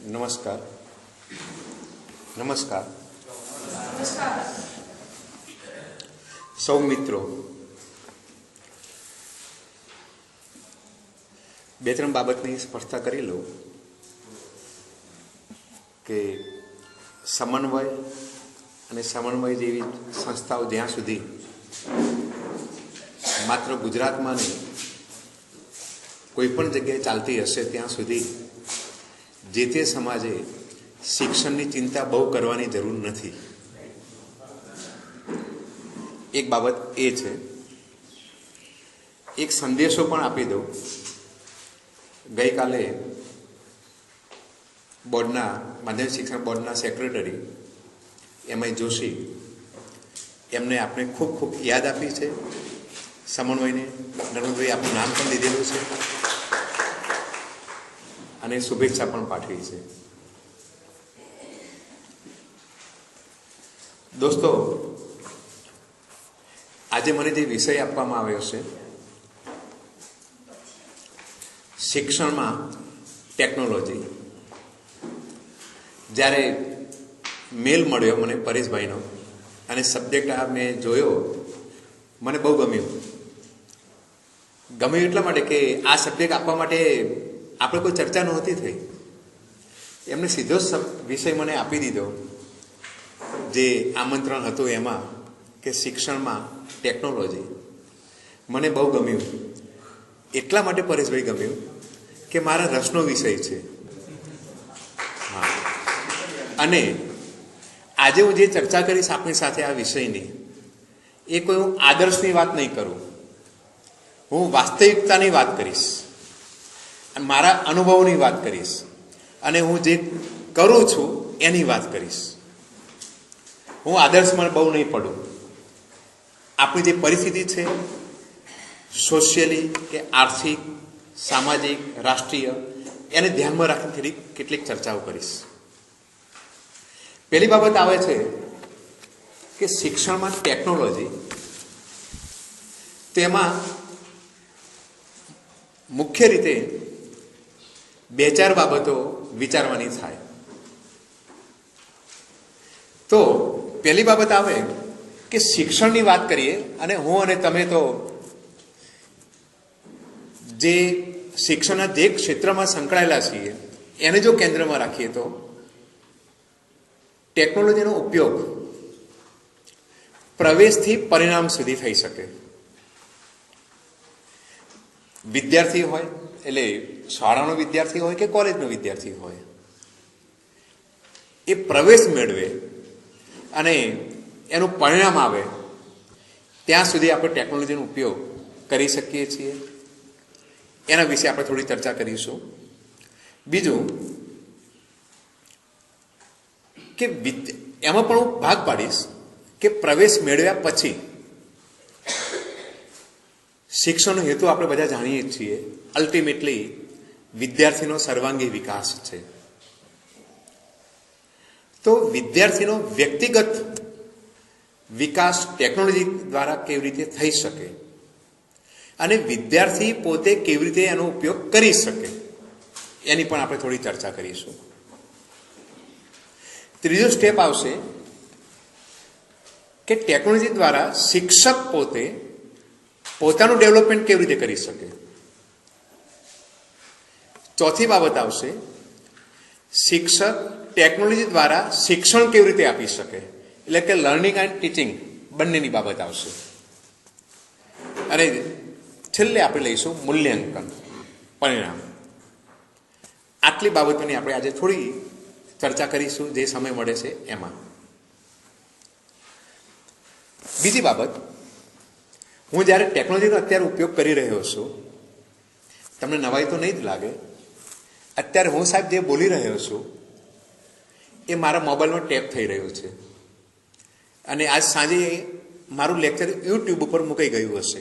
નમસ્કાર. નમસ્કાર સૌ મિત્રો. બે ત્રણ બાબતની સ્પષ્ટતા કરી લો કે સમન્વય અને સમન્વય જેવી સંસ્થાઓ જ્યાં સુધી માત્ર ગુજરાતમાં નહીં કોઈ પણ જગ્યાએ ચાલતી હશે ત્યાં સુધી જે તે સમાજે શિક્ષણની ચિંતા બહુ કરવાની જરૂર નથી. એક બાબત એ છે. એક સંદેશો પણ આપી દઉં. ગઈકાલે બોર્ડના માધ્યમિક શિક્ષણ બોર્ડના સેક્રેટરી એમઆઈ જોશી એમને આપણે ખૂબ ખૂબ યાદ આપી છે. સમન્વયને નરેન્દ્રભાઈ આપણું નામ પણ લીધેલું છે અને શુભેચ્છા પણ પાઠવી છે. દોસ્તો, આજે મને જે વિષય આપવામાં આવ્યો છે શિક્ષણમાં ટેકનોલોજી, જ્યારે મેલ મળ્યો મને પરેશભાઈનો અને સબ્જેક્ટ આ મેં જોયો, મને બહુ ગમ્યું એટલા માટે કે આ સબ્જેક્ટ આપવા માટે આપણે કોઈ ચર્ચા નહોતી થઈ. એમને સીધો વિષય મને આપી દીધો જે આમંત્રણ હતું એમાં કે શિક્ષણમાં ટેકનોલોજી. મને બહુ ગમ્યું. એટલા માટે પરેશભાઈ ગમ્યું કે મારા રસનો વિષય છે. હા, અને આજે હું જે ચર્ચા કરીશ આપની સાથે આ વિષયની, એ કોઈ હું આદર્શની વાત નહીં કરું, હું વાસ્તવિકતાની વાત કરીશ અને મારા અનુભવની વાત કરીશ અને હું જે કરું છું એની વાત કરીશ. હું આદર્શમાં બહુ નહીં પડું. આપણી જે પરિસ્થિતિ છે સોશિયલી કે આર્થિક, સામાજિક, રાષ્ટ્રીય, એને ધ્યાનમાં રાખીને કેટલીક ચર્ચાઓ કરીશ. પહેલી બાબત આવે છે કે શિક્ષણમાં ટેકનોલોજી. તેમાં મુખ્ય રીતે બે ચાર બાબતો વિચારવાની થાય. તો પહેલી બાબત આવે કે શિક્ષણની વાત કરીએ અને હું અને તમે તો જે શિક્ષણના જે ક્ષેત્રમાં સંકળાયેલા છીએ એને જો કેન્દ્રમાં રાખીએ તો ટેકનોલોજીનો ઉપયોગ પ્રવેશથી પરિણામ સુધી થઈ શકે. વિદ્યાર્થી હોય એટલે શાળાનો વિદ્યાર્થી હોય કે કોલેજનો વિદ્યાર્થી હોય, એ પ્રવેશ મેળવે અને એનું પરિણામ આવે ત્યાં સુધી આપણે ટેકનોલોજીનો ઉપયોગ કરી શકીએ છીએ. એના વિશે આપણે થોડી ચર્ચા કરીશું. બીજું કે એમાં પણ હું ભાગ પાડીશ કે પ્રવેશ મેળવ્યા પછી શિક્ષણનો હેતુ આપણે બધા જાણીએ છીએ, અલ્ટિમેટલી વિદ્યાર્થીનો સર્વાંગી વિકાસ છે. તો વિદ્યાર્થીનો વ્યક્તિગત વિકાસ ટેકનોલોજી દ્વારા કેવી રીતે થઈ શકે અને વિદ્યાર્થી પોતે કેવી રીતે એનો ઉપયોગ કરી શકે એની પણ આપણે થોડી ચર્ચા કરીશું. ત્રીજો સ્ટેપ આવશે કે ટેકનોલોજી દ્વારા શિક્ષક પોતે પોતાનું ડેવલપમેન્ટ કેવી રીતે કરી શકે. ચોથી બાબત આવશે શિક્ષક ટેકનોલોજી દ્વારા શિક્ષણ કેવી રીતે આપી શકે, એટલે કે લર્નિંગ એન્ડ ટીચિંગ બંનેની બાબત આવશે. અને છેલ્લે આપણે લઈશું મૂલ્યાંકન, પરિણામ. આટલી બાબતોની આપણે આજે થોડી ચર્ચા કરીશું જે સમય મળે છે એમાં. બીજી બાબત, હું જ્યારે ટેકનોલોજીનો અત્યારે ઉપયોગ કરી રહ્યો છું, તમને નવાઈ તો નહીં જ લાગે. અત્યારે હું સાહેબ જે બોલી રહ્યો છું એ મારા મોબાઈલમાં ટેપ થઈ રહ્યું છે અને આજ સાંજે મારું લેક્ચર યુટ્યુબ ઉપર મૂકાઈ ગયું હશે.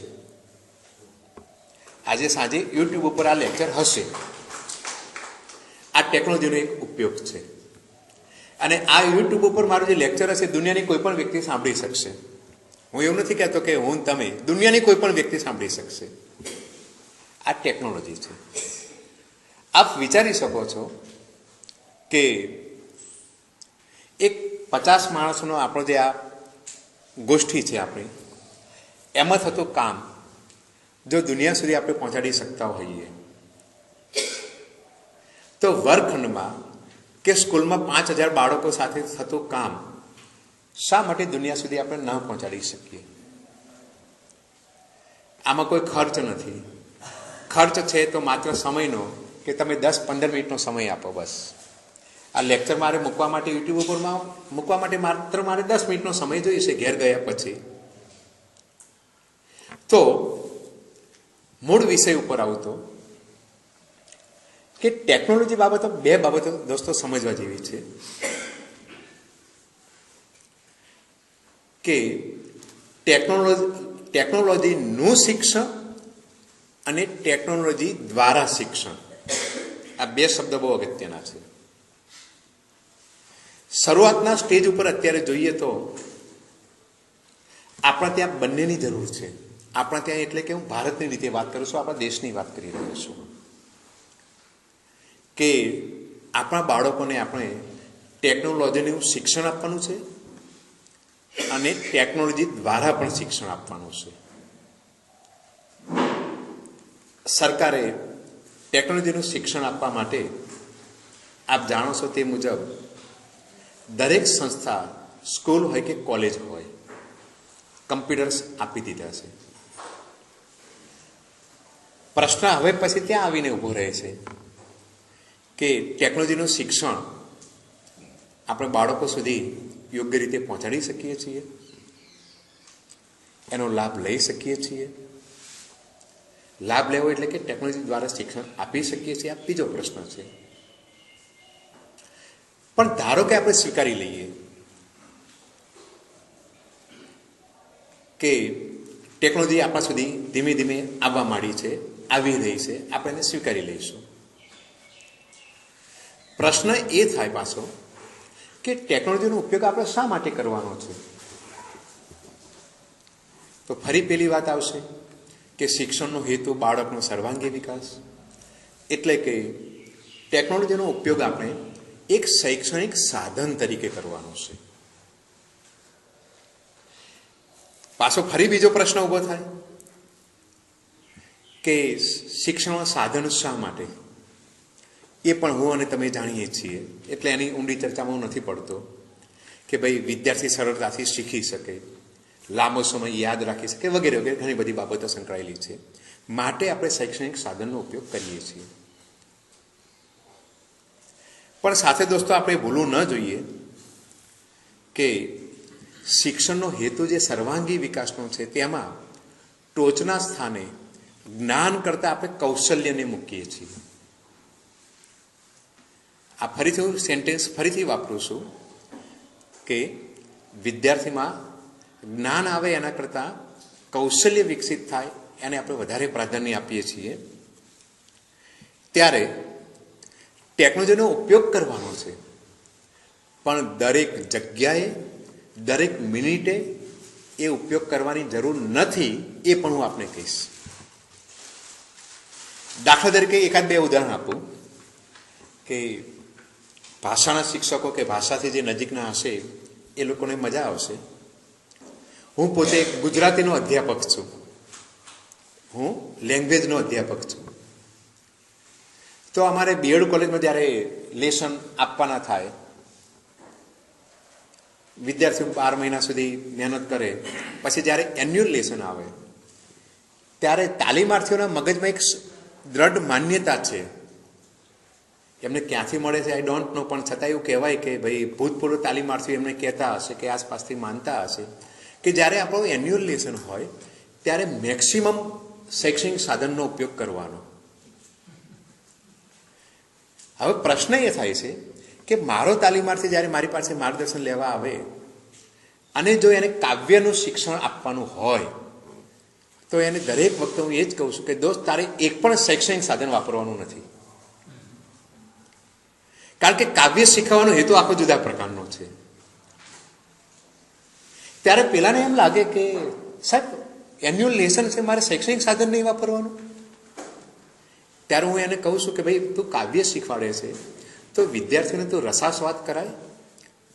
આજે સાંજે યુટ્યુબ ઉપર આ લેક્ચર હશે. આ ટેકનોલોજીનો એક ઉપયોગ છે અને આ યુટ્યુબ ઉપર મારું જે લેક્ચર હશે દુનિયાની કોઈ પણ વ્યક્તિ સાંભળી શકશે. હું એવું નથી કહેતો કે હું તમે, દુનિયાની કોઈ પણ વ્યક્તિ સાંભળી શકશે. આ ટેકનોલોજી છે. આપ વિચારી શકો છો કે એક 50 માણસોનો આપણો જે આ ગોષ્ઠી છે આપણી, એમાં થતું કામ જો દુનિયા સુધી આપણે પહોંચાડી શકતા હોઈએ તો વર્ગખંડમાં કે સ્કૂલમાં 5000 બાળકો સાથે થતું કામ શા માટે દુનિયા સુધી આપણે ન પહોંચાડી શકીએ? આમાં કોઈ ખર્ચ નથી. ખર્ચ છે તો માત્ર સમયનો, કે તમે 10-15 મિનિટનો સમય આપો બસ. આ લેક્ચર મારે મૂકવા માટે યુટ્યુબ ઉપર મૂકવા માટે માત્ર મારે 10 મિનિટનો સમય જોઈશે ઘેર ગયા પછી. તો મૂળ વિષય ઉપર આવતો કે ટેકનોલોજી બાબતો, 2 બાબતો દોસ્તો સમજવા જેવી છે કે ટેકનોલોજીનું શિક્ષણ અને ટેકનોલોજી દ્વારા શિક્ષણ, આ 2 શબ્દ બહુ અગત્યના છે. શરૂઆતના સ્ટેજ ઉપર અત્યારે જોઈએ તો આપણા ત્યાં બંનેની જરૂર છે. આપણા ત્યાં એટલે કે હું ભારતની રીતે વાત કરું છું, આપણા દેશની વાત કરી રહ્યો છું કે આપણા બાળકોને આપણે ટેકનોલોજીનું શિક્ષણ આપવાનું છે અને ટેકનોલોજી દ્વારા પણ શિક્ષણ આપવાનું છે. સરકારે ટેકનોલોજીનું શિક્ષણ આપવા માટે આપ જાણો છો તે મુજબ દરેક સંસ્થા, સ્કૂલ હોય કે કોલેજ હોય, કમ્પ્યુટર્સ આપી દીધા છે. પ્રશ્ન હવે પછી ત્યાં આવીને ઊભો રહે છે કે ટેકનોલોજીનું શિક્ષણ આપણે બાળકો સુધી યોગ્ય રીતે પહોંચાડી શકીએ છીએ? એનો લાભ લઈ શકીએ છીએ? લાભ લેવો એટલે કે ટેકનોલોજી દ્વારા શિક્ષણ આપી શકીએ છીએ? આ બીજો પ્રશ્ન છે. પણ ધારો કે આપણે સ્વીકારી લઈએ કે ટેકનોલોજી આપણા સુધી ધીમે ધીમે આવવા માંડી છે, આવી રહી છે, આપણે એને સ્વીકારી લઈશું. પ્રશ્ન એ થાય પાછો કે ટેકનોલોજીનો ઉપયોગ આપણે શા માટે કરવાનો છે? તો ફરી પેલી વાત આવશે કે શિક્ષણનો હેતુ બાળકનો સર્વાંગી વિકાસ, એટલે કે ટેકનોલોજીનો ઉપયોગ આપણે એક શૈક્ષણિક સાધન તરીકે કરવાનો છે. પાછો ફરી બીજો પ્રશ્ન ઊભો થાય કે શિક્ષણના સાધન શા માટે? એ પણ હું અને તમે જાણીએ છીએ, એટલે એની ઊંડી ચર્ચામાં હું નથી પડતો કે ભાઈ વિદ્યાર્થી સરળતાથી શીખી શકે, લાંબો સમય યાદ રાખી શકે, વગેરે વગેરે ઘણી બધી બાબતો સંકળાયેલી છે. માટે આપણે શૈક્ષણિક સાધનનો ઉપયોગ કરીએ છીએ. પણ સાથે દોસ્તો આપણે ભૂલવું ન જોઈએ કે શિક્ષણનો હેતુ જે સર્વાંગી વિકાસનો છે તેમાં ટોચના સ્થાને જ્ઞાન કરતાં આપણે કૌશલ્યને મૂકીએ છીએ. આ ફરીથી હું સેન્ટેન્સ ફરીથી વાપરું છું કે વિદ્યાર્થીમાં જ્ઞાન આવે એના કરતાં કૌશલ્ય વિકસિત થાય એને આપણે વધારે પ્રાધાન્ય આપીએ છીએ. ત્યારે ટેકનોલોજીનો ઉપયોગ કરવાનો છે, પણ દરેક જગ્યાએ દરેક મિનિટે એ ઉપયોગ કરવાની જરૂર નથી, એ પણ હું આપને કહીશ. દાખલા તરીકે 1-2 ઉદાહરણ આપું કે ભાષાના શિક્ષકો કે ભાષાથી જે નજીકના હશે એ લોકોને મજા આવશે. હું પોતે ગુજરાતીનો અધ્યાપક છું, હું લેંગ્વેજનો અધ્યાપક છું. તો અમારે બીએડ કોલેજમાં જ્યારે લેસન આપવાના થાય, વિદ્યાર્થીઓ 12 મહિના સુધી મહેનત કરે, પછી જ્યારે એન્યુઅલ લેસન આવે ત્યારે તાલીમાર્થીઓના મગજમાં એક દ્રઢ માન્યતા છે, એમને ક્યાંથી મળે છે આઈ ડોન્ટ નો, પણ છતાં એવું કહેવાય કે ભાઈ ભૂતપૂર્વ તાલીમાર્થીઓ એમને કહેતા હશે કે આસપાસથી માનતા હશે કે જ્યારે આપણું એન્યુઅલ લેસન હોય ત્યારે મેક્સિમમ શૈક્ષણિક સાધનનો ઉપયોગ કરવાનો. હવે પ્રશ્ન એ થાય છે કે મારો તાલીમાર્થી જ્યારે મારી પાસે માર્ગદર્શન લેવા આવે અને જો એને કાવ્યનું શિક્ષણ આપવાનું હોય તો એને દરેક વખતે હું એ જ કહું છું કે દોસ્ત તારે એક પણ શૈક્ષણિક સાધન વાપરવાનું નથી, કારણ કે કાવ્ય શીખવાનો હેતુ આખો જુદા પ્રકારનો છે. ત્યારે પેલાને એમ લાગે કે સાહેબ એન્યુઅલ લેસન છે, મારે શૈક્ષણિક સાધન નહીં વાપરવાનું. ત્યારે હું એને કહું છું કે ભાઈ તું કાવ્ય શીખવાડે છે તો વિદ્યાર્થીઓને તું રસાસ્વાદ કરાય,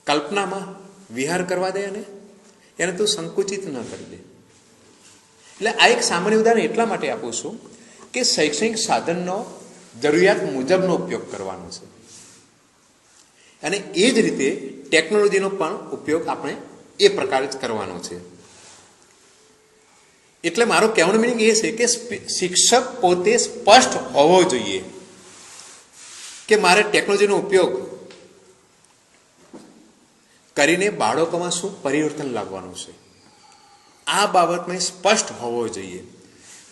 કલ્પનામાં વિહાર કરવા દે, અને એને તું સંકુચિત ન કરી દે. એટલે આ એક સામાન્ય ઉદાહરણ એટલા માટે આપું છું કે શૈક્ષણિક સાધનનો જરૂરિયાત મુજબનો ઉપયોગ કરવાનો છે, અને એ જ રીતે ટેકનોલોજીનો પણ ઉપયોગ આપણે એ પ્રકારે જ કરવાનો છે. એટલે મારો કહેવાનો મિનિંગ એ છે કે શિક્ષક પોતે સ્પષ્ટ હોવો જોઈએ કે મારે ટેકનોલોજીનો ઉપયોગ કરીને બાળકોમાં શું પરિવર્તન લાવવાનું છે. આ બાબતમાં સ્પષ્ટ હોવો જોઈએ.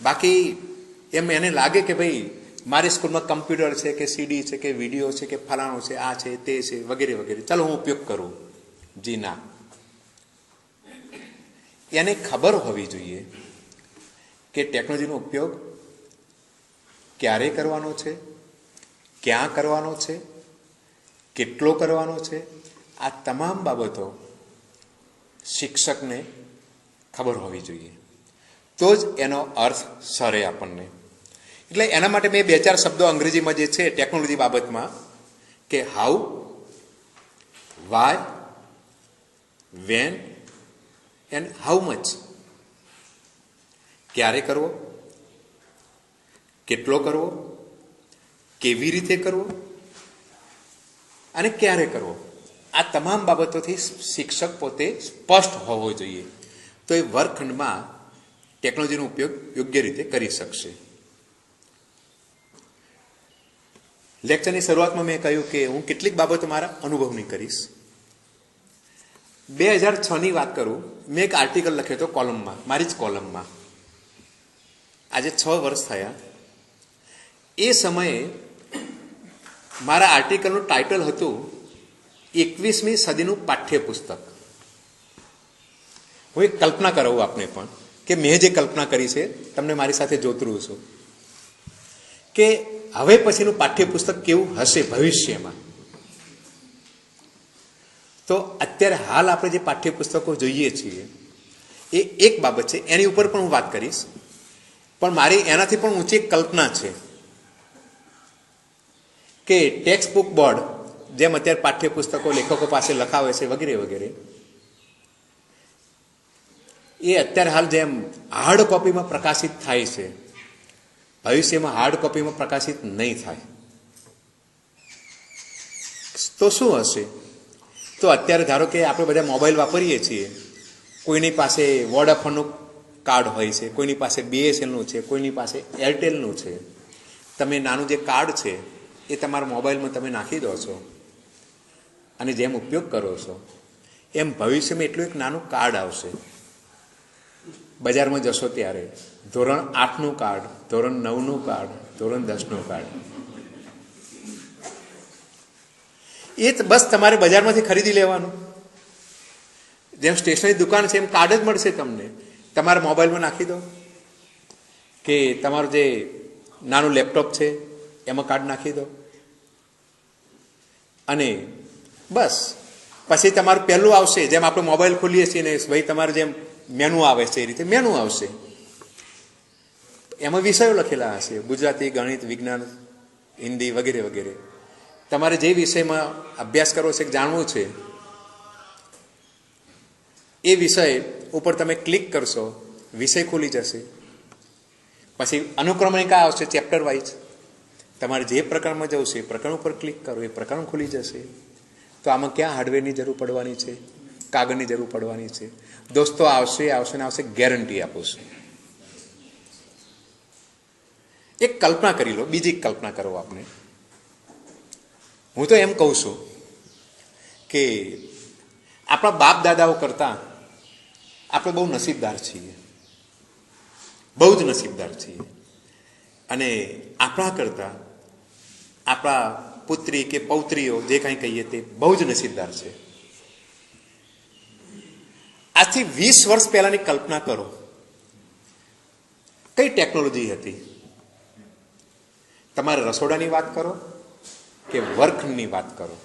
બાકી એમ એને લાગે કે ભાઈ મારી સ્કૂલમાં કમ્પ્યુટર છે કે સીડી છે કે વિડીયો છે કે ફલાણું છે, આ છે તે છે વગેરે વગેરે, ચાલો હું ઉપયોગ કરું. જી ના, એને ખબર હોવી જોઈએ કે ટેકનોલોજીનો ઉપયોગ ક્યારે કરવાનો છે, ક્યાં કરવાનો છે, કેટલો કરવાનો છે. આ તમામ બાબતો શિક્ષકને ખબર હોવી જોઈએ, તો જ એનો અર્થ સરે આપણને. એટલે એના માટે મેં 2-4 શબ્દો અંગ્રેજીમાં જે છે ટેકનોલોજી બાબતમાં, કે how, why, when and how much. ક્યારે કરવો, કેટલો કરવો, કેવી રીતે કરવો અને ક્યારે કરવો. આ તમામ બાબતોથી શિક્ષક પોતે સ્પષ્ટ હોવો જોઈએ, તો એ વર્ગખંડમાં ટેકનોલોજીનો ઉપયોગ યોગ્ય રીતે કરી શકશે. લેક્ચરની શરૂઆતમાં મેં કહ્યું કે હું કેટલીક બાબતો મારા અનુભવની કરીશ. 2006ની વાત કરું, મેં એક આર્ટિકલ લખ્યો હતો કોલમમાં, મારી જ કોલમમાં. આજે 6 વર્ષ થયા. એ સમયે મારા આર્ટિકલનું ટાઇટલ હતું 21મી સદીનું પાઠ્યપુસ્તક. હું એક કલ્પના કરાવું આપને પણ, કે મેં જે કલ્પના કરી છે તમને મારી સાથે જોતરું છું કે હવે પછીનું પાઠ્યપુસ્તક કેવું હશે ભવિષ્યમાં. તો અત્યારે હાલ આપણે જે પાઠ્યપુસ્તકો જોઈએ છીએ એ એક બાબત છે, એની ઉપર પણ હું વાત કરીશ. પણ મારી એનાથી પણ ઊંચી એક કલ્પના છે કે ટેક્સ્ટ બુક બોર્ડ, જેમ અત્યારે પાઠ્યપુસ્તકો લેખકો પાસે લખાવે છે વગેરે વગેરે, એ અત્યારે હાલ જેમ હાર્ડ કોપીમાં પ્રકાશિત થાય છે, ભવિષ્યમાં હાર્ડ કોપીમાં પ્રકાશિત નહીં થાય. તો શું હશે? તો અત્યારે ધારો કે આપણે બધા મોબાઈલ વાપરીએ છીએ, કોઈની પાસે વોડાફોનનું કાર્ડ હોય છે, કોઈની પાસે BSNLનું છે, કોઈની પાસે એરટેલનું છે. તમે નાનું જે કાર્ડ છે એ તમારા મોબાઈલમાં તમે નાખી દો છો અને જેમ ઉપયોગ કરો છો એમ ભવિષ્યમાં એટલું એક નાનું કાર્ડ આવશે. બજારમાં જશો ત્યારે ધોરણ 8નું કાર્ડ, ધોરણ 9નું કાર્ડ, ધોરણ 10નું કાર્ડ, એ બસ તમારે બજારમાંથી ખરીદી લેવાનું. જેમ સ્ટેશનરી દુકાન છે એમ કાર્ડ જ મળશે તમને. તમારા મોબાઈલમાં નાખી દો કે તમારું જે નાનું લેપટોપ છે એમાં કાર્ડ નાખી દો, અને બસ પછી તમારું પહેલું આવશે. જેમ આપણે મોબાઈલ ખોલીએ છીએ ને ભાઈ તમારે જેમ મેનુ આવે છે એ રીતે મેનુ આવશે. એમાં વિષયો લખેલા હશે, ગુજરાતી, ગણિત, વિજ્ઞાન, હિન્દી વગેરે વગેરે. તમારે જે વિષયમાં અભ્યાસ કરવો છે, જાણવું છે, એ વિષય ઉપર તમે ક્લિક કરશો, વિષય ખુલી જશે. પછી અનુક્રમણિકા આવશે ચેપ્ટર વાઇઝ. તમારે જે પ્રકરણમાં જવું છે એ પ્રકરણ ઉપર ક્લિક કરો, એ પ્રકરણ ખુલી જશે. તો આમાં ક્યાં હાર્ડવેરની જરૂર પડવાની છે, કાગળની જરૂર પડવાની છે? દોસ્તો આવશે ને આવશે, ગેરંટી આપું છું. એક કલ્પના કરી લો, બીજી કલ્પના કરો આપણે. હું તો એમ કહું છું કે આપણા બાપ દાદાઓ કરતા આપણે બહુ નસીબદાર છીએ, બહુ જ નસીબદાર છીએ. અને આપણા કરતા આપણા પુત્રી કે પૌત્રીઓ જે કાંઈ કહીએ તે બહુ જ નસીબદાર છે. આજથી 20 વર્ષ પહેલાની કલ્પના કરો, કઈ ટેકનોલોજી હતી? તમારે રસોડાની વાત કરો કે વર્કની વાત કરો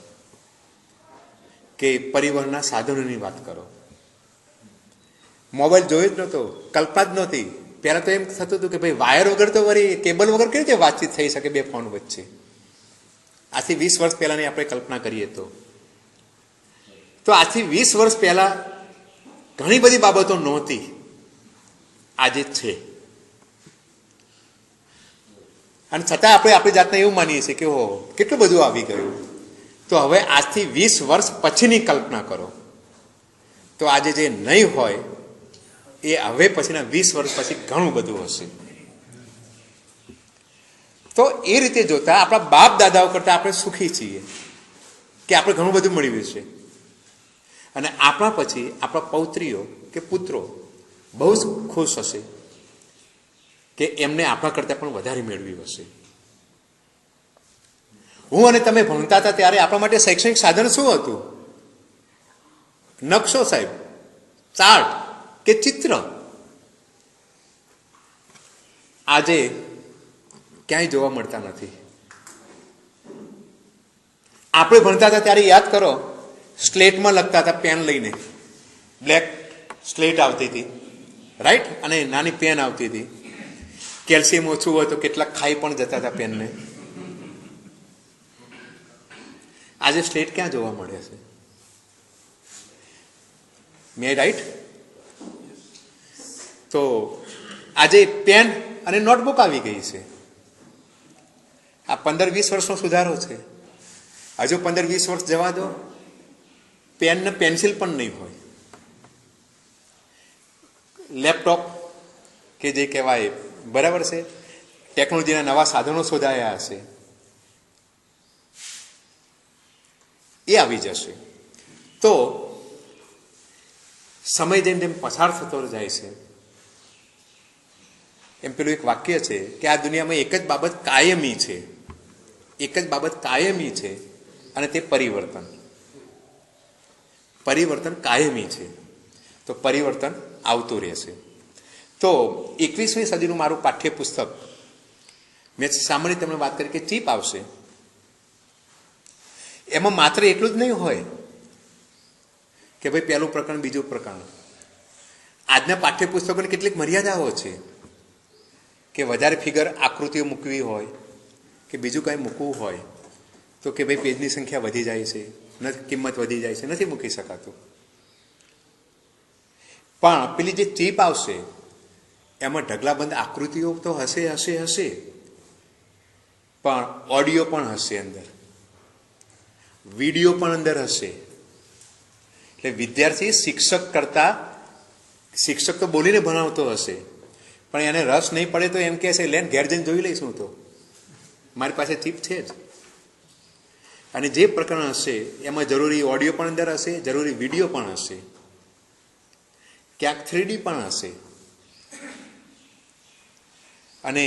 કે પરિવહનના સાધનોની વાત કરો, મોબાઈલ જોયો જ નહોતો, કલ્પના જ નહોતી. પહેલાં તો એમ થતું હતું કે ભાઈ વાયર વગર તો વળી કેબલ વગર કેવી રીતે વાતચીત થઈ શકે બે ફોન વચ્ચે? આજથી 20 વર્ષ પહેલાની આપણે કલ્પના કરીએ તો આજથી 20 વર્ષ પહેલા ઘણી બધી બાબતો નહોતી, આજે છે. અને છતાં આપણે આપણી જાતને એવું માનીએ છીએ કે હો કેટલું બધું આવી ગયું. તો હવે આજથી 20 વર્ષ પછીની કલ્પના કરો તો આજે જે નહીં હોય એ હવે પછીના 20 વર્ષ પછી ઘણું બધું હશે. તો એ રીતે જોતા આપણા બાપ દાદાઓ કરતાં આપણે સુખી છીએ કે આપણે ઘણું બધું મળ્યું છે. અને આપણા પછી આપણા પૌત્રીઓ કે પુત્રો બહુ જ ખુશ હશે કે એમને આપણા કરતાં પણ વધારે મેળવ્યું હશે. હું અને તમે ભણતા હતા ત્યારે આપણા માટે શૈક્ષણિક સાધન શું હતું? નકશો સાહેબ, ચાર્ટ કે ચિત્ર. આજે ક્યાંય જોવા મળતા નથી. આપણે ભણતા હતા ત્યારે યાદ કરો, સ્લેટમાં લખતા હતા પેન લઈને. બ્લેક સ્લેટ આવતી હતી, રાઈટ, અને નાની પેન આવતી હતી. કેલ્શિયમ ઓછું હોય તો કેટલાક ખાઈ પણ જતા હતા પેનને. આજે સ્લેટ ક્યાં જોવા મળે છે? મે રાઈટ? તો આજે પેન અને નોટબુક આવી ગઈ છે. આ 15-20 વર્ષનો સુધારો છે. હજુ 15-20 વર્ષ જવા દો, પેન ને પેન્સિલ પણ નહીં હોય. લેપટોપ કે જે કહેવાય, બરાબર છે, ટેકનોલોજીના નવા સાધનો શોધાયા હશે, એ આવી જશે. તો સમય જેમ જેમ પસાર થતો જાય છે એમ પેલું એક વાક્ય છે કે આ દુનિયામાં એક જ બાબત કાયમી છે, એક જ બાબત કાયમી છે, અને તે પરિવર્તન. પરિવર્તન કાયમી છે, તો પરિવર્તન આવતું રહેશે. તો 21મી સદીનું મારું પાઠ્યપુસ્તક, મેં સામાન્ય તમને વાત કરી કે ચીપ આવશે. એમાં માત્ર એટલું જ નહીં હોય કે ભાઈ પહેલું પ્રકરણ, બીજું પ્રકરણ. આજના પાઠ્યપુસ્તકોની કેટલીક મર્યાદાઓ છે કે વધારે ફિગર, આકૃતિઓ મૂકવી હોય કે બીજું કાંઈ મૂકવું હોય તો કે ભાઈ પેજની સંખ્યા વધી જાય છે, કિંમત વધી જાય છે, નથી મૂકી શકાતું. પણ પેલી જે ચીપ આવશે એમાં ઢગલાબંધ આકૃતિઓ તો હશે, પણ ઓડિયો પણ હશે અંદર, વિડીયો પણ અંદર હશે. એટલે વિદ્યાર્થી શિક્ષક તો બોલીને ભણાવતો હશે, પણ એને રસ નહીં પડે તો એમ કહેશે લેન ઘેર જઈને જોઈ લઈશું, તો મારી પાસે ચીપ છે જ. અને જે પ્રકરણ હશે એમાં જરૂરી ઓડિયો પણ અંદર હશે, જરૂરી વિડીયો પણ હશે, ક્યાંક 3D પણ હશે. અને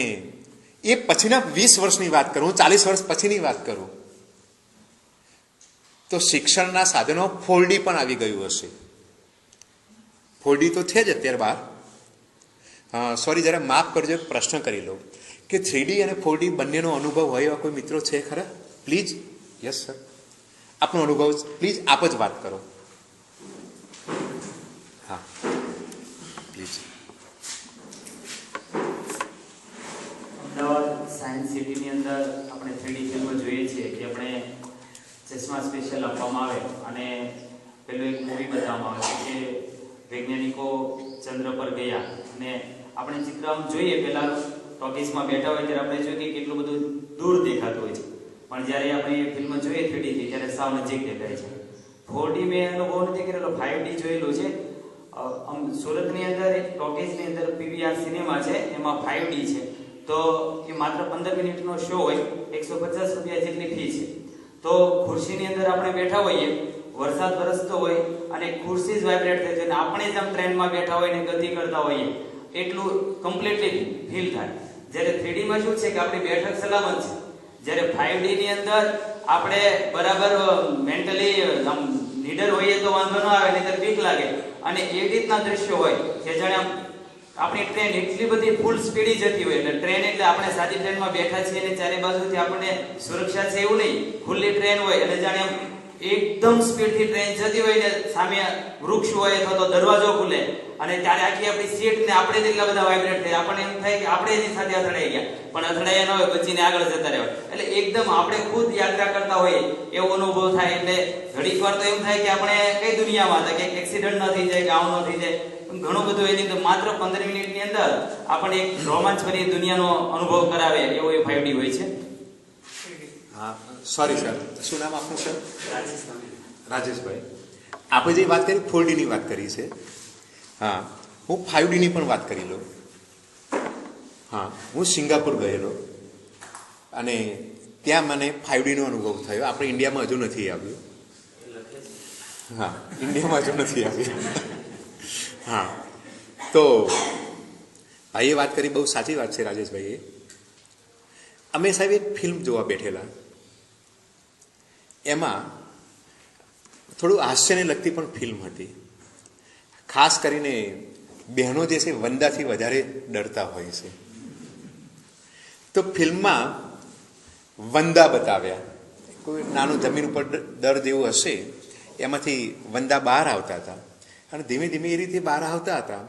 એ પછીના 20 વર્ષની વાત કરું, 40 વર્ષ પછીની વાત કરું, તો શિક્ષણના સાધનો 4D પણ આવી ગયું હશે. 4D તો છે જ અત્યારે બહાર. સોરી, જરા માફ કરજો, એક પ્રશ્ન કરી લો કે 3D અને 4D બંનેનો અનુભવ હોય એવા કોઈ મિત્રો છે ખરા? પ્લીઝ. યસ સર, આપનો અનુભવ પ્લીઝ આપ જ વાત કરો. હા પ્લીઝ. અમદાવાદ સાયન્સ સિટીની અંદર આપણે 3D ફિલ્મો જોઈએ છીએ કે આપણે ચશ્મા સ્પેશિયલ આપવામાં આવે અને પેલું એક મૂવી બતાવવામાં આવે કે વૈજ્ઞાનિકો ચંદ્ર પર ગયા અને આપણે ચિત્ર આમ જોઈએ, પહેલા ટોકીસમાં બેઠા હોય ત્યારે આપણે જોઈએ કે કેટલું બધું દૂર દેખાતું હોય છે, પણ જ્યારે આપણે ફિલ્મ જોઈએ 3D થી ત્યારે સાવ નજીક દેખાય છે. 4D મેં અનુભવ નથી કરેલો, 5D જોયેલું છે. સુરતની અંદર ટોકીસની અંદર PVR સિનેમા છે, એમાં 5D છે. તો એ માત્ર 15 મિનિટનો શો હોય, 150 રૂપિયા જેટલી ફી છે. તો ખુરશીની અંદર આપણે બેઠા હોઈએ, વરસાદ વરસતો હોય અને ખુરશી જ વાઇબ્રેટ થાય છે અને આપણે જ આમ ટ્રેનમાં બેઠા હોય ને ગતિ કરતા હોઈએ એટલું કમ્પ્લીટલી ફીલ થાય. જ્યારે 3D માં શું છે કે આપણી બેઠક સલામત છે, જ્યારે 5D ની અંદર આપણે બરાબર મેન્ટલી આમ નીડર હોઈએ તો વાંધો ન આવે, નહીંતર બીક લાગે. અને એ રીતના દ્રશ્યો હોય કે જાણે આમ આપણી ટ્રેન એટલી બધી ફૂલ સ્પીડી જતી હોય, એટલે ટ્રેન એટલે આપણે સાદી ટ્રેનમાં બેઠા છીએ અને ચારે બાજુથી આપણને સુરક્ષા છે એવું નહીં, ખુલ્લી ટ્રેન હોય અને જાણે આમ એકદમ સ્પીડથી ટ્રેન જતી હોય ને સામે વૃક્ષ હોય અથવા તો દરવાજો ખુલે અને ત્યારે આખી આપણી સીટ ને આપણે જ એટલા બધા વાઇબ્રેટ થાય, આપણને એમ થાય કે આપણે એની સાથે અથડાઈ ગયા, પણ અથડાયા ન હોય, બચીને આગળ જતા રહેવાય. એટલે એકદમ આપણે ખુદ યાત્રા કરતા હોઈએ એવો અનુભવ થાય. એટલે ઘડીક વાર તો એમ થાય કે આપણે કઈ દુનિયામાં હતા, કે એક્સિડન્ટ ન થઈ જાય, કે આવું ન થઈ જાય. ઘણું બધું એની અંદર માત્ર 15 મિનિટની અંદર આપણને એક રોમાંચભરી દુનિયાનો અનુભવ કરાવે એવો એ 5D હોય છે. હા, સોરી સર, શું નામ આપનું સર? રાજેશભાઈ. આપણે જે વાત કરી 4D ની વાત કરી છે. હા, હું 5D ની પણ વાત કરી લઉં. હા, હું સિંગાપુર ગયેલો અને ત્યાં મને 5D નો અનુભવ થયો. આપણે ઇન્ડિયામાં હજુ નથી આવ્યું. હા, ઇન્ડિયામાં હજુ નથી આવ્યું. હા, તો ભાઈએ વાત કરી, બહુ સાચી વાત છે રાજેશભાઈએ. અમે સાહેબ એક ફિલ્મ જોવા બેઠેલા, એમાં થોડું હાસ્યને લગતી પણ ફિલ્મ હતી. ખાસ કરીને બહેનો જે છે વંદાથી વધારે ડરતા હોય છે. તો ફિલ્મમાં વંદા બતાવ્યા, કોઈ નાનું જમીન ઉપર દર જેવું હશે, એમાંથી વંદા બહાર આવતા હતા અને ધીમે ધીમે એ રીતે બહાર આવતા હતા,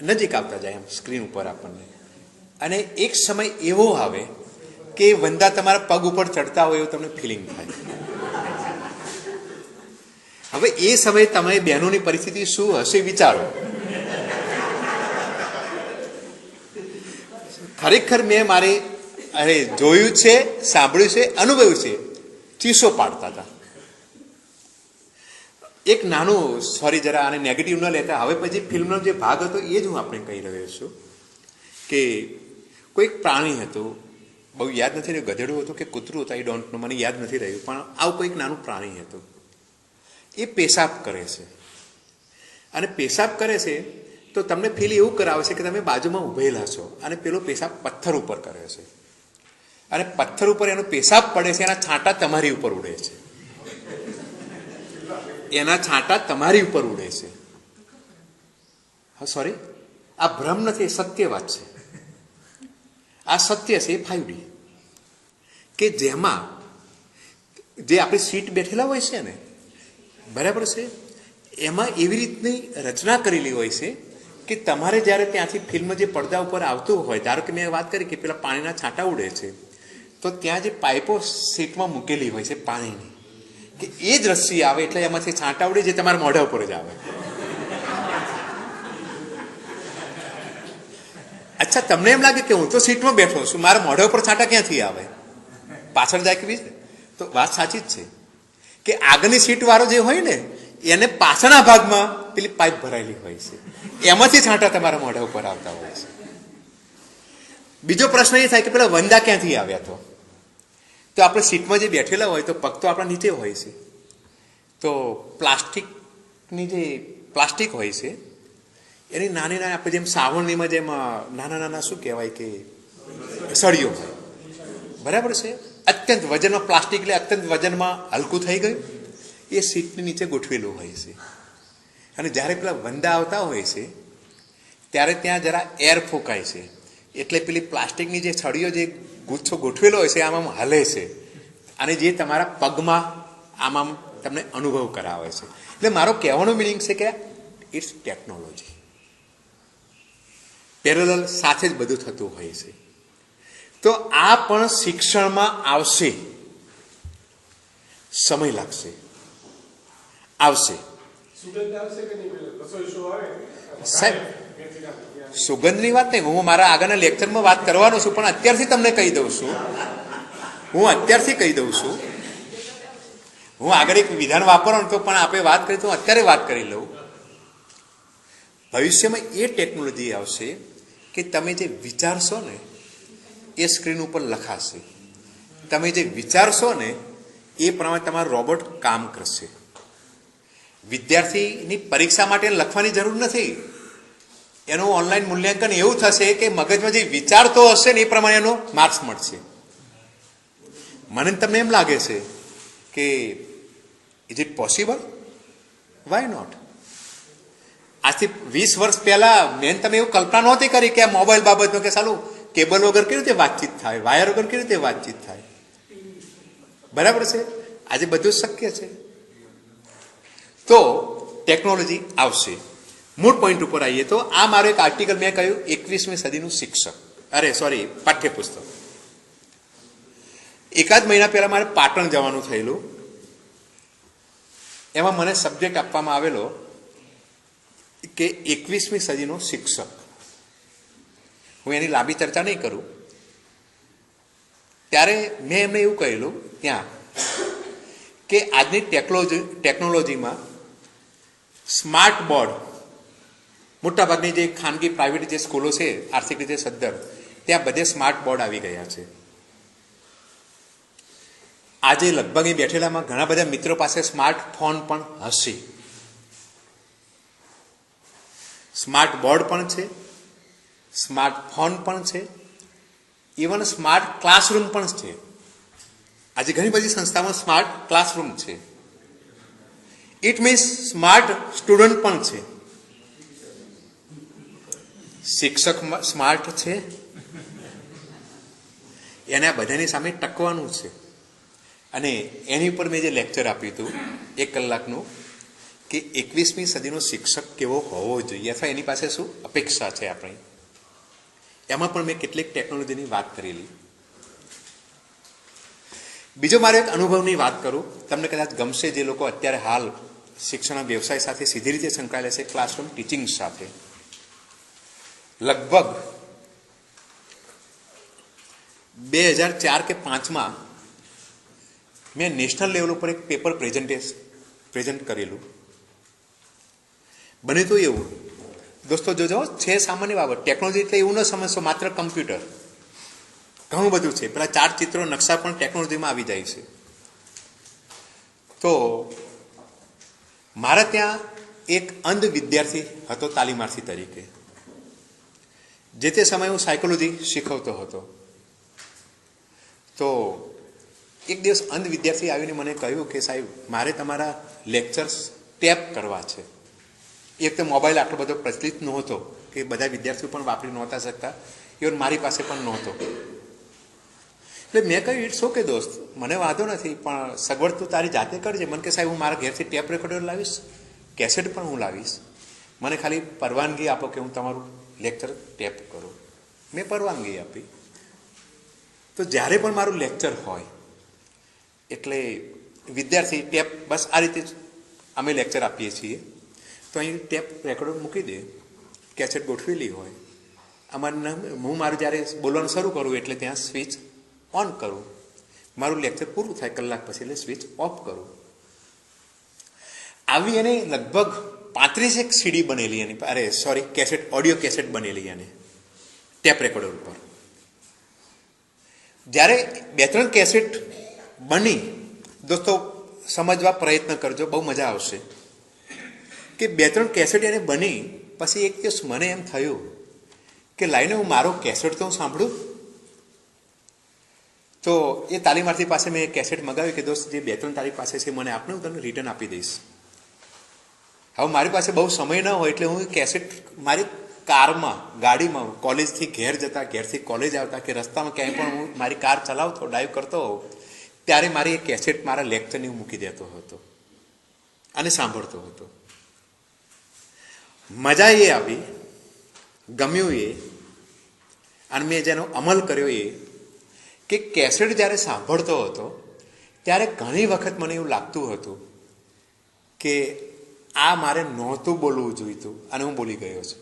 નજીક આવતા જાય એમ સ્ક્રીન ઉપર આપણને. અને એક સમય એવો આવે કે વંદા તમારા પગ ઉપર ચડતા હોય એવું તમને ફિલિંગ થાય. હવે એ સમયે તમે બહેનોની પરિસ્થિતિ શું હશે વિચારો. ખરેખર મેં જોયું છે, સાંભળ્યું છે, અનુભવ્યું છે. ચીસો પાડતા હતા. એક નાનું, સોરી જરા આને નેગેટિવ ન લેતા, હવે પછી ફિલ્મનો જે ભાગ હતો એ જ હું આપણે કહી રહ્યો છું કે કોઈક પ્રાણી હતું, બહુ યાદ નથી રહ્યું, ગધેડું હતું કે કૂતરું હતું, આઈ ડોન્ટ નો, મને યાદ નથી રહ્યું, પણ આવું કોઈક નાનું પ્રાણી હતું. એ પેશાબ કરે છે અને પેશાબ કરે છે તો તમને ફીલ એવું કરાવે છે કે તમે બાજુમાં ઊભેલા છો અને પેલો પેશાબ પથ્થર ઉપર કરે છે અને પથ્થર ઉપર એનો પેશાબ પડે છે, એના છાંટા તમારી ઉપર ઉડે છે. એના છાંટા તમારી ઉપર ઉડે છે. હા, સોરી, આ ભ્રમ નથી, સત્ય વાત છે. આ સત્ય છે. 5D કે જેમાં જે આપણી સીટ બેઠેલા હોય છે ને, બરાબર છે, એમાં એવી રીતની રચના કરેલી હોય છે કે તમારે જ્યારે ત્યાંથી ફિલ્મ જે પડદા ઉપર આવતું હોય, ધારો કે મેં વાત કરી કે પેલા પાણીના છાંટા ઉડે છે, તો ત્યાં જે પાઇપો સીટમાં મૂકેલી હોય છે પાણીની, કે એ જ રસ્સી આવે એટલે એમાંથી છાંટા ઉડે જે તમારા મોઢા ઉપર જ આવે. અચ્છા, તમને એમ લાગે કે હું તો સીટમાં બેઠો છું, મારા મોઢા ઉપર છાંટા ક્યાંથી આવે? પાછળ જાય કે બીજે? તો વાત સાચી જ છે કે આગળની સીટ વાળો જે હોય ને, એને પાછળના ભાગમાં પેલી પાઇપ ભરાયેલી હોય છે, એમાંથી છાંટા તમારા મોઢા ઉપર આવતા હોય છે. બીજો પ્રશ્ન એ થાય કે પેલા વંદા ક્યાંથી આવ્યા? તો આપણે સીટમાં જે બેઠેલા હોય તો પગ તો આપણા નીચે હોય છે, તો પ્લાસ્ટિક હોય છે, એની નાની નાની આપણે જેમ સાવરણીમાં જેમ નાના નાના શું કહેવાય કે સળીઓ હોય, બરાબર છે, અત્યંત વજનમાં, પ્લાસ્ટિક એટલે અત્યંત વજનમાં હલકું થઈ ગયું, એ સીટની નીચે ગોઠવેલું હોય છે. અને જ્યારે પેલા વંદા આવતા હોય છે ત્યારે ત્યાં જરા એર ફૂંકાય છે, એટલે પેલી પ્લાસ્ટિકની જે સળીઓ, જે ગુચ્છો ગોઠવેલો હોય છે, આમ હલે છે અને જે તમારા પગમાં આમ તમને અનુભવ કરાવે છે. એટલે મારો કહેવાનો મિનિંગ છે કે ઇટ્સ ટેકનોલોજી. પેરેલલ સાથે જ બધું થતું હોય છે. તો આ પણ શિક્ષણમાં આવશે, સમય લાગશે, આવશે. સાહેબ, સુગંધની વાત નહીં, હું મારા આગળના લેક્ચરમાં વાત કરવાનો છું, પણ અત્યારથી તમને કહી દઉં છું, હું આગળ એક વિધાન વાપરવાનું તો પણ આપણે વાત કરી તો અત્યારે વાત કરી લઉં. ભવિષ્યમાં એ ટેકનોલોજી આવશે કે તમે જે વિચારશો ને એ સ્ક્રીન ઉપર લખાશે, તમે જે વિચારશો ને એ પ્રમાણે તમારો રોબોટ કામ કરશે. વિદ્યાર્થીની પરીક્ષા માટે લખવાની જરૂર નથી, એનું ઓનલાઈન મૂલ્યાંકન એવું થશે કે મગજમાં જે વિચારતો હશે ને એ પ્રમાણે એનો માર્ક્સ મળશે. મને તમને એમ લાગે છે કે is it possible? Why not? આજથી 20 વર્ષ પહેલા મેં તમે એવું કલ્પના નહોતી કરી કે આ મોબાઈલ બાબતમાં કે સાલું કેબલ વગર કેવી રીતે વાતચીત થાય, વાયર વગર કેવી રીતે વાતચીત થાય, બરાબર છે. આજે બધું શક્ય છે. તો ટેકનોલોજી આવશે. મૂળ પોઈન્ટ ઉપર આવીએ તો આ મારો એક આર્ટિકલ મેં કહ્યું 21મી સદીનું શિક્ષક, પાઠ્યપુસ્તક. એકાદ મહિના પહેલા મારે પાટણ જવાનું થયેલું. એમાં મને સબ્જેક્ટ આપવામાં આવેલો કે 21મી સદીનો શિક્ષક. હું એની લાંબી ચર્ચા નહીં કરું. ત્યારે મેં એમને એવું કહેલું ત્યાં કે આજની ટેકનોલોજીમાં સ્માર્ટ બોર્ડ, મોટાભાગની જે ખાનગી પ્રાઇવેટ જે સ્કૂલો છે આર્થિક રીતે સદ્ધર, ત્યાં બધે સ્માર્ટ બોર્ડ આવી ગયા છે. આજે લગભગ એ બેઠેલામાં ઘણા બધા મિત્રો પાસે સ્માર્ટફોન પણ હશે. સ્માર્ટ બોર્ડ પણ છે, સ્માર્ટફોન પણ છે, ઇવન સ્માર્ટ ક્લાસરૂમ પણ છે. આજે ઘણી બધી સંસ્થામાં સ્માર્ટ ક્લાસરૂમ છે. ઇટ મીન્સ સ્માર્ટ સ્ટુડન્ટ પણ છે. શિક્ષક સ્માર્ટ છે, એને આ બધાની સામે ટકવાનું છે. અને એની ઉપર મેં જે લેક્ચર આપ્યું હતું 1 કલાકનું કે 21મી સદીનો શિક્ષક કેવો હોવો જોઈએ અથવા એની પાસે શું અપેક્ષા છે આપણી, એમાં પણ મેં કેટલીક ટેકનોલોજીની વાત કરેલી. બીજો મારો એક અનુભવની વાત કરું, તમને કદાચ ગમશે. જે લોકો અત્યારે હાલ શિક્ષણ વ્યવસાય સાથે સીધી રીતે સંકળાયેલા છે, ક્લાસરૂમ ટીચિંગ સાથે, લગભગ 2004 કે 5માં મેં નેશનલ લેવલ ઉપર એક પેપર પ્રેઝન્ટ કરેલું. બને તો એવું દોસ્તો જોજો, છે સામાન્ય બાબત. ટેકનોલોજી એટલે એવું ન સમજશો માત્ર કમ્પ્યુટર, ઘણું બધું છે. પેલા 4 ચિત્રો નકશા પણ ટેકનોલોજીમાં આવી જાય છે. તો મારા ત્યાં એક અંધ વિદ્યાર્થી હતો તાલીમાર્થી તરીકે. જે તે સમયે હું સાયકોલોજી શીખવતો હતો. તો એક દિવસ અંધ વિદ્યાર્થી આવીને મને કહ્યું કે સાહેબ, મારે તમારા લેક્ચર્સ ટેપ કરવા છે. એક તો મોબાઈલ આટલો બધો પ્રચલિત નહોતો કે બધા વિદ્યાર્થીઓ પણ વાપરી નહોતા શકતા, ઇવન મારી પાસે પણ નહોતો. એટલે મેં કહ્યું ઇટ્સ ઓકે દોસ્ત, મને વાંધો નથી, પણ સગવડ તું તારી જાતે કરજે. મને કે સાહેબ હું મારા ઘેરથી ટેપ રેકોર્ડર લાવીશ, કેસેટ પણ હું લાવીશ, મને ખાલી પરવાનગી આપો કે હું તમારું લેક્ચર ટેપ કરું. મેં પરવાનગી આપી. તો જ્યારે પણ મારું લેક્ચર હોય એટલે વિદ્યાર્થી ટેપ, બસ આ રીતે જ અમે લેક્ચર આપીએ છીએ. તો અહીં ટેપ રેકોર્ડર મૂકી દે, કેસેટ ગોઠવેલી હોય. હું મારું જ્યારે બોલવાનું શરૂ કરું એટલે ત્યાં સ્વિચ ઓન કરું. મારું લેક્ચર પૂરું થાય કલાક પછી એટલે સ્વિચ ઓફ કરું. આવી એને લગભગ 35 સીડી બનેલી એની, કેસેટ, ઓડિયો કેસેટ બનેલી એને ટેપ રેકોર્ડર ઉપર. જ્યારે 2-3 કેસેટ બની, દોસ્તો સમજવા પ્રયત્ન કરજો, બહુ મજા આવશે. કે 2-3 કેસેટ એને બની પછી એક દિવસ મને એમ થયું કે લાઈને હું મારો કેસેટ તો હું સાંભળું. તો એ તાલીમાર્થી પાસે મેં કેસેટ મંગાવ્યું કે દોસ્ત જે 2-3 તારી પાસે છે મને આપને, હું તમને રિટર્ન આપી દઈશ. હવે મારી પાસે બહુ સમય ન હોય એટલે હું કેસેટ મારી કારમાં, ગાડીમાં, કોલેજથી ઘેર જતા, ઘેરથી કોલેજ આવતા કે રસ્તામાં ક્યાંય પણ હું મારી કાર ચલાવતો, ડ્રાઈવ કરતો હોઉં ત્યારે મારી એ કેસેટ મારા લેક્ચરની હું મૂકી દેતો હતો અને સાંભળતો હતો. મજા એ આવી, ગમ્યું એ, અને મેં જેનો અમલ કર્યો એ કે કેસેટ જ્યારે સાંભળતો હતો ત્યારે ઘણી વખત મને એવું લાગતું હતું કે આ મારે નહોતું બોલવું જોઈતું અને હું બોલી ગયો છું.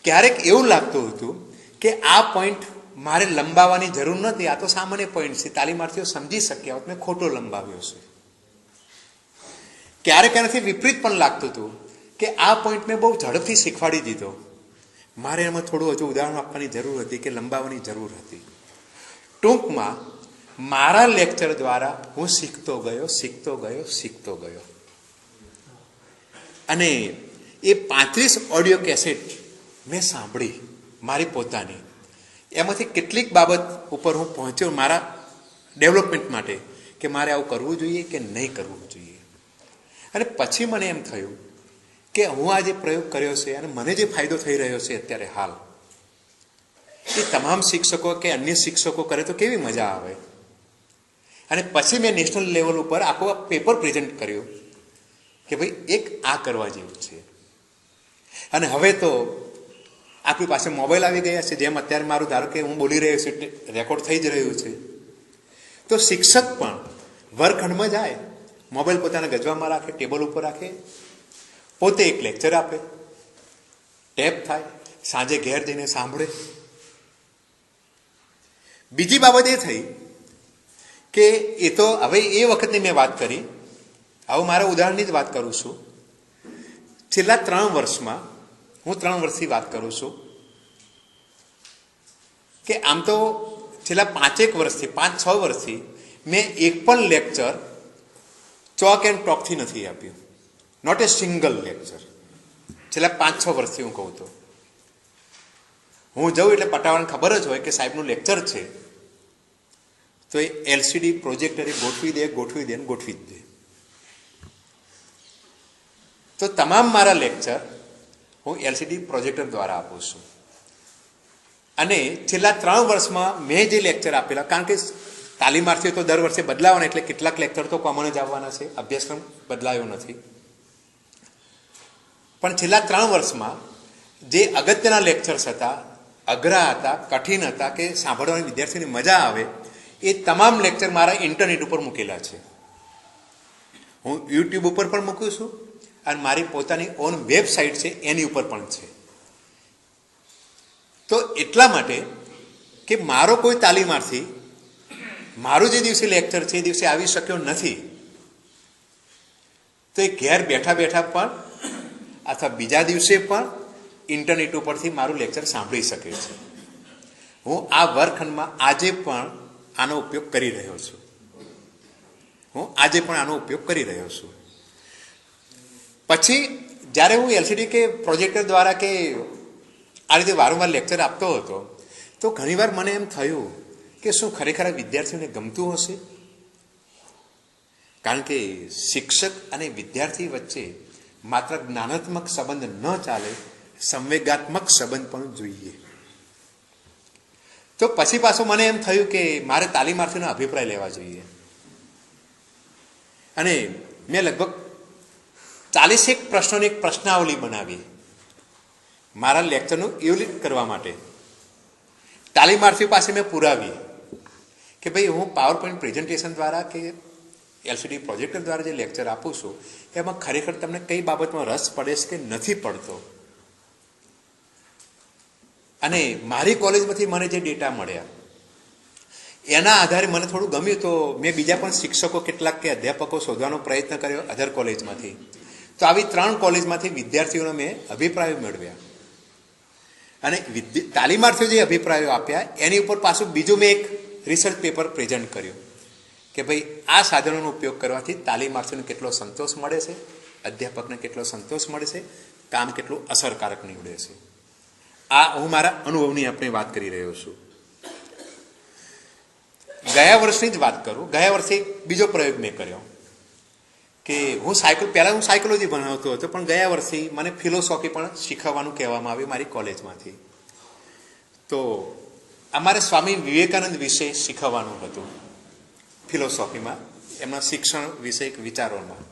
ક્યારેક એવું લાગતું હતું કે આ પોઈન્ટ મારે લંબાવવાની જરૂર નથી, આ તો સામાન્ય પોઈન્ટ છે, તાલીમાર્થીઓ સમજી શક્યા હોત મેં ખોટો લંબાવ્યો છે. ક્યારેક એનાથી વિપરીત પણ લાગતું હતું કે આ પોઈન્ટ મેં બહુ ઝડપથી શીખવાડી દીધો, મારે એમાં થોડું હજુ ઉદાહરણ આપવાની જરૂર હતી કે લંબાવવાની જરૂર હતી. ટૂંકમાં મારા લેક્ચર દ્વારા હું શીખતો ગયો. અને એ 35 ઓડિયો કેસેટ મેં સાંભળી મારી પોતાની. એમાંથી કેટલીક બાબત ઉપર હું પહોંચ્યો મારા ડેવલપમેન્ટ માટે કે મારે આવું કરવું જોઈએ કે નહીં કરવું જોઈએ. અને પછી મને એમ થયું કે હું આ જે પ્રયોગ કર્યો છે અને મને જે ફાયદો થઈ રહ્યો છે અત્યારે હાલ, એ તમામ શિક્ષકો કે અન્ય શિક્ષકો કરે તો કેવી મજા આવે. અને પછી મેં નેશનલ લેવલ ઉપર આખું આ પેપર પ્રેઝન્ટ કર્યું કે ભાઈ એક આ કરવા જેવું છે. અને હવે તો આપણી પાસે મોબાઈલ આવી ગયા છે, જેમ અત્યારે મારું ધારો કે હું બોલી રહ્યો છું રેકોર્ડ થઈ જ રહ્યું છે. તો શિક્ષક પણ વર્ગખંડમાં જાય, મોબાઈલ પોતાના ગજવામાં રાખે, ટેબલ ઉપર રાખે, પોતે એક લેક્ચર આપે, ટેપ થાય, સાંજે ઘેર જઈને સાંભળે. બીજી બાબત એ થઈ કે એ તો હવે એ વખતની મેં વાત કરી, હવે મારા ઉદાહરણની જ વાત કરું છું. છેલ્લા 3 વર્ષમાં હું 3 વર્ષથી વાત કરું છું કે આમ તો છેલ્લા 5-6 વર્ષથી મેં એક પણ લેક્ચર ચોક એન્ડ ટોકથી નથી આપ્યું. Not a single lecture. છેલ્લા 5-6 વર્ષથી હું કહું તો હું જાઉં એટલે પટાવાળાને ખબર જ હોય કે સાહેબનું લેક્ચર છે, તો એ એલસીડી પ્રોજેક્ટરે ગોઠવી દે ને ગોઠવી જ દે. તો તમામ મારા લેક્ચર હું એલસીડી પ્રોજેક્ટર દ્વારા આપું છું. અને છેલ્લા 3 વર્ષમાં મેં જે લેક્ચર આપેલા, કારણ કે તાલીમાર્થીઓ તો દર વર્ષે બદલાવાના, એટલે કેટલાક લેક્ચર તો કોમન જ આવવાના છે, અભ્યાસક્રમ બદલાયો નથી. પણ છેલ્લા 3 વર્ષમાં જે અગત્યના લેક્ચર્સ હતા, અઘરા હતા, કઠિન હતા, કે સાંભળવાની વિદ્યાર્થીઓને મજા આવે, એ તમામ લેક્ચર મારા ઇન્ટરનેટ ઉપર મૂકેલા છે. હું યુટ્યુબ ઉપર પણ મૂકું છું અને મારી પોતાની ઓન વેબસાઇટ છે એની ઉપર પણ છે. તો એટલા માટે કે મારો કોઈ તાલીમાર્થી મારું જે દિવસે લેક્ચર છે એ દિવસે આવી શક્યો નથી, તો એ ઘેર બેઠા બેઠા પણ અથવા બીજા દિવસે પણ ઇન્ટરનેટ ઉપરથી મારું લેક્ચર સાંભળી શકે છે. હું આ વર્ગખંડમાં આજે પણ આનો ઉપયોગ કરી રહ્યો છું. પછી જ્યારે હું એલસીડી કે પ્રોજેક્ટર દ્વારા કે આ રીતે વારંવાર લેક્ચર આપતો હતો, તો ઘણીવાર મને એમ થયું કે શું ખરેખર વિદ્યાર્થીઓને ગમતું હશે? કારણ કે શિક્ષક અને વિદ્યાર્થી વચ્ચે માત્ર જ્ઞાનાત્મક સંબંધ ન ચાલે, સંવેગાત્મક સંબંધ પણ જોઈએ. તો પછી પાછું મને એમ થયું કે મારે તાલીમાર્થીનો અભિપ્રાય લેવા જોઈએ. અને મેં લગભગ 40 પ્રશ્નોની એક પ્રશ્નાવલી બનાવી મારા લેક્ચરનું ઇવેલ્યુએટ કરવા માટે. તાલીમાર્થીઓ પાસે મેં પુરાવી કે ભાઈ હું પાવર પોઈન્ટ પ્રેઝન્ટેશન દ્વારા કે એલસીડી પ્રોજેક્ટર દ્વારા જે લેક્ચર આપું છું એમાં ખરેખર તમને કઈ બાબતમાં રસ પડે છે કે નથી પડતો. અને મારી કોલેજમાંથી મને જે ડેટા મળ્યા એના આધારે મને થોડું ગમ્યું, તો મેં બીજા પણ શિક્ષકો કેટલાક કે અધ્યાપકો શોધવાનો પ્રયત્ન કર્યો અધર કોલેજમાંથી. તો આવી 3 કોલેજમાંથી વિદ્યાર્થીઓનો મેં અભિપ્રાયો મેળવ્યા. અને તાલીમાર્થીઓ જે અભિપ્રાયો આપ્યા એની ઉપર પાછું બીજું મેં એક રિસર્ચ પેપર પ્રેઝન્ટ કર્યું કે ભાઈ આ સાધનોનો ઉપયોગ કરવાથી તાલીમાર્થીઓને કેટલો સંતોષ મળે છે, અધ્યાપકને કેટલો સંતોષ મળે છે, કામ કેટલું અસરકારક નીવડે છે. આ હું મારા અનુભવની આપણે વાત કરી રહ્યો છું. ગયા વર્ષની જ વાત કરું. ગયા વર્ષે બીજો પ્રયોગ મેં કર્યો કે પહેલાં હું સાયકોલોજી ભણાવતો હતો, પણ ગયા વર્ષે મને ફિલોસોફી પણ શીખવવાનું કહેવામાં આવ્યું મારી કોલેજમાંથી. તો અમારે સ્વામી વિવેકાનંદ વિશે શીખવવાનું હતું ફિલોસોફીમાં, એમના શિક્ષણ વિષયક વિચારોમાં.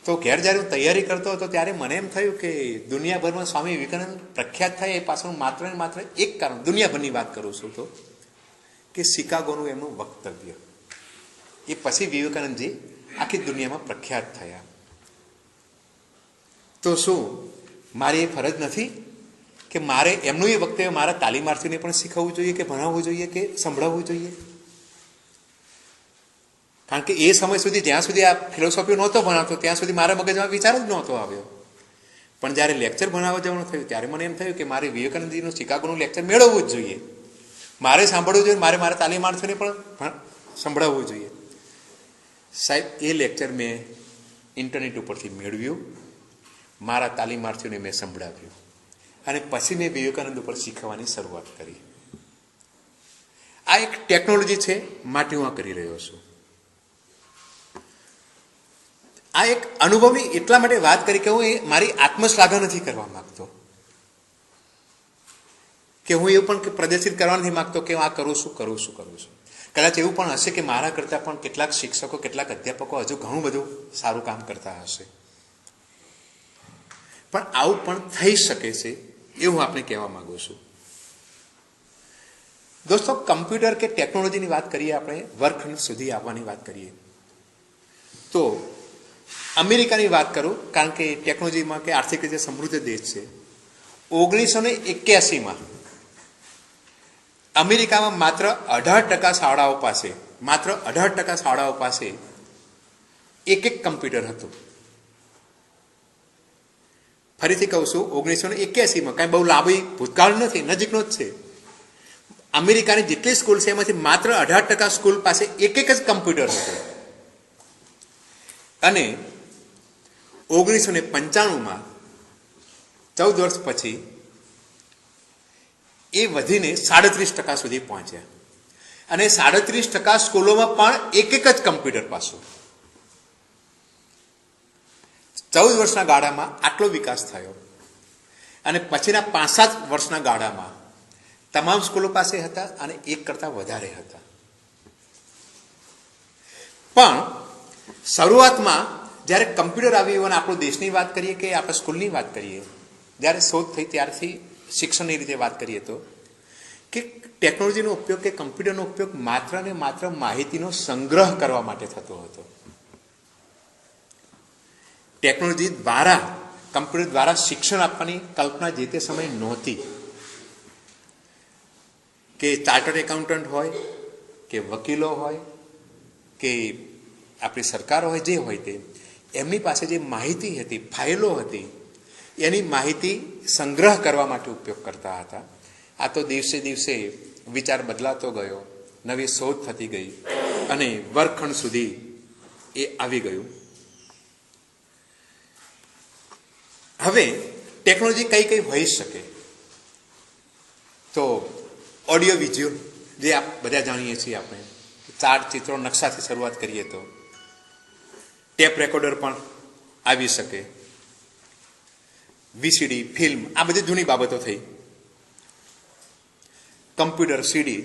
તો ઘેર જ્યારે હું તૈયારી કરતો હતો ત્યારે મને એમ થયું કે દુનિયાભરમાં સ્વામી વિવેકાનંદ પ્રખ્યાત થાય એ પાછળનું માત્ર ને માત્ર એક કારણ, દુનિયાભરની વાત કરું છું, તો કે શિકાગોનું એમનું વક્તવ્ય. એ પછી વિવેકાનંદજી આખી દુનિયામાં પ્રખ્યાત થયા. તો શું મારી એ ફરજ નથી કે મારે એમનું એ વક્તવ્ય મારા તાલીમાર્થીઓને પણ શીખવવું જોઈએ, કે ભણાવવું જોઈએ, કે સંભળાવવું જોઈએ? કારણ કે એ સમય સુધી જ્યાં સુધી આ ફિલોસોફી નહોતો ભણાવતો ત્યાં સુધી મારા મગજમાં વિચાર જ નહોતો આવ્યો. પણ જ્યારે લેક્ચર ભણાવવા જવાનું થયું ત્યારે મને એમ થયું કે મારે વિવેકાનંદજીનું શિકાગોનું લેક્ચર મેળવવું જ જોઈએ, મારે સાંભળવું જોઈએ, મારે મારા તાલીમાર્થીઓને પણ સંભળાવવું જોઈએ. સાહેબ, એ લેક્ચર મેં ઇન્ટરનેટ ઉપરથી મેળવ્યું, મારા તાલીમાર્થીઓને મેં સંભળાવ્યું અને પછી મેં વિવેકાનંદ ઉપર શીખવાની શરૂઆત કરી. આ એક ટેકનોલોજી છે માટે હું આ કરી રહ્યો છું. આ એક અનુભવની એટલા માટે વાત કરી કે હું એ મારી આત્મશ્લાઘા નથી કરવા માંગતો, કે હું એવું પણ પ્રદર્શિત કરવા નથી માંગતો કે હું આ કરું છું. કદાચ એવું પણ હશે કે મારા કરતાં પણ કેટલાક શિક્ષકો, કેટલાક અધ્યાપકો હજુ ઘણું બધું સારું કામ કરતા હશે, પણ આવું પણ થઈ શકે છે એવું આપણે કહેવા માંગુ છું. દોસ્તો, કમ્પ્યુટર કે ટેકનોલોજીની વાત કરીએ, આપણે વર્ગખંડ સુધી આવવાની વાત કરીએ તો અમેરિકાની વાત કરું, કારણ કે ટેકનોલોજીમાં કે આર્થિક રીતે સમૃદ્ધ દેશ છે. 1981માં અમેરિકામાં માત્ર 18% શાળાઓ પાસે એક કમ્પ્યુટર હતું. ફરીથી કહું છું, 1981માં, કાંઈ બહુ લાંબી ભૂતકાળ નથી, નજીકનો જ છે. અમેરિકાની જેટલી સ્કૂલ છે એમાંથી માત્ર 18% સ્કૂલ પાસે એક જ કમ્પ્યુટર હતું. અને 1995માં 14 વર્ષ પછી એ વધીને 37% સુધી પહોંચ્યા. અને 37% સ્કૂલોમાં પણ એક જ કમ્પ્યુટર પાછું. 14 વર્ષના ગાળામાં આટલો વિકાસ થયો. અને પછીના 5-7 વર્ષના ગાળામાં તમામ સ્કૂલો પાસે હતા અને એક કરતાં વધારે હતા. પણ શરૂઆતમાં જ્યારે કમ્પ્યુટર આવ્યું અને આપણો દેશની વાત કરીએ કે આપણે સ્કૂલની વાત કરીએ, જ્યારે શોધ થઈ ત્યારથી શિક્ષણની રીતે વાત કરીએ તો કે ટેકનોલોજીનો ઉપયોગ કે કમ્પ્યુટરનો ઉપયોગ માત્ર ને માત્ર માહિતીનો સંગ્રહ કરવા માટે થતો હતો. ટેકનોલોજી દ્વારા, કમ્પ્યુટર દ્વારા શિક્ષણ આપવાની કલ્પના જે તે સમયે નહોતી. કે ચાર્ટર્ડ એકાઉન્ટન્ટ હોય કે વકીલો હોય કે આપણી સરકાર હોય, જે હોય તે, એમની પાસે જે માહિતી હતી, ફાઇલો હતી, એની માહિતી સંગ્રહ કરવા માટે ઉપયોગ કરતા હતા. આ તો દિવસે દિવસે વિચાર બદલાતો ગયો, નવી શોધ થતી ગઈ અને વર્ગખંડ સુધી એ આવી ગયું. હવે ટેકનોલોજી કઈ કઈ હોઈ શકે? તો ઓડિયો વિઝ્યુઅલ, જે આપ બધા જાણીએ છીએ, આપણે ચાર્ટ, ચિત્રો, નકશાથી શરૂઆત કરીએ તો ટેપ રેકોર્ડર પણ આવી શકે, વીસીડી, ફિલ્મ, આ બધી જૂની બાબતો થઈ. કમ્પ્યુટર, સીડી.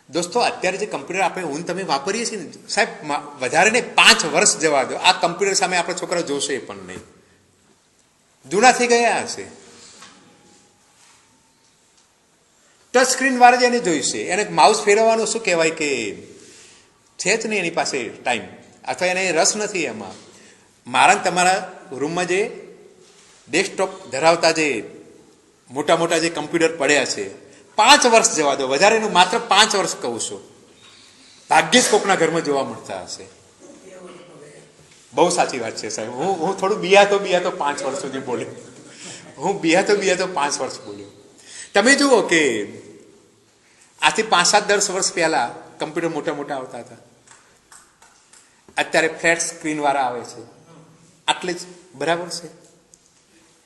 દોસ્તો, અત્યારે જે કમ્પ્યુટર આપણે હું તમે વાપરીએ છીએ ને સાહેબ, વધારે ને 5 વર્ષ જવા દો, આ કમ્પ્યુટર સામે આપણા છોકરા જોશે પણ નહીં, જૂના થઈ ગયા હશે. ટચ સ્ક્રીન વાળા જ એને જોઈશે. એને માઉસ ફેરવવાનું શું કહેવાય કે છે જ નહીં એની પાસે ટાઈમ, અથવા એને રસ નથી એમાં. મારા તમારા રૂમમાં જે ડેસ્કટોપ ધરાવતા જે મોટા મોટા જે કમ્પ્યુટર પડ્યા છે, 5 વર્ષ જવા દો, વધારેનું માત્ર 5 વર્ષ કહું છું. ભાગ્યે જ કોકના ઘરમાં જોવા મળતા હશે. બહુ સાચી વાત છે સાહેબ. હું થોડું બિયાતો 5 વર્ષ સુધી બોલ્યો. હું બિયાતો 5 વર્ષ બોલ્યો. તમે જુઓ કે આથી 5-7-10 વર્ષ પહેલા કમ્પ્યુટર મોટા મોટા આવતા હતા. અત્યારે ફ્લેટ સ્ક્રીન વાળા આવે છે. આટલે જ બરાબર છે.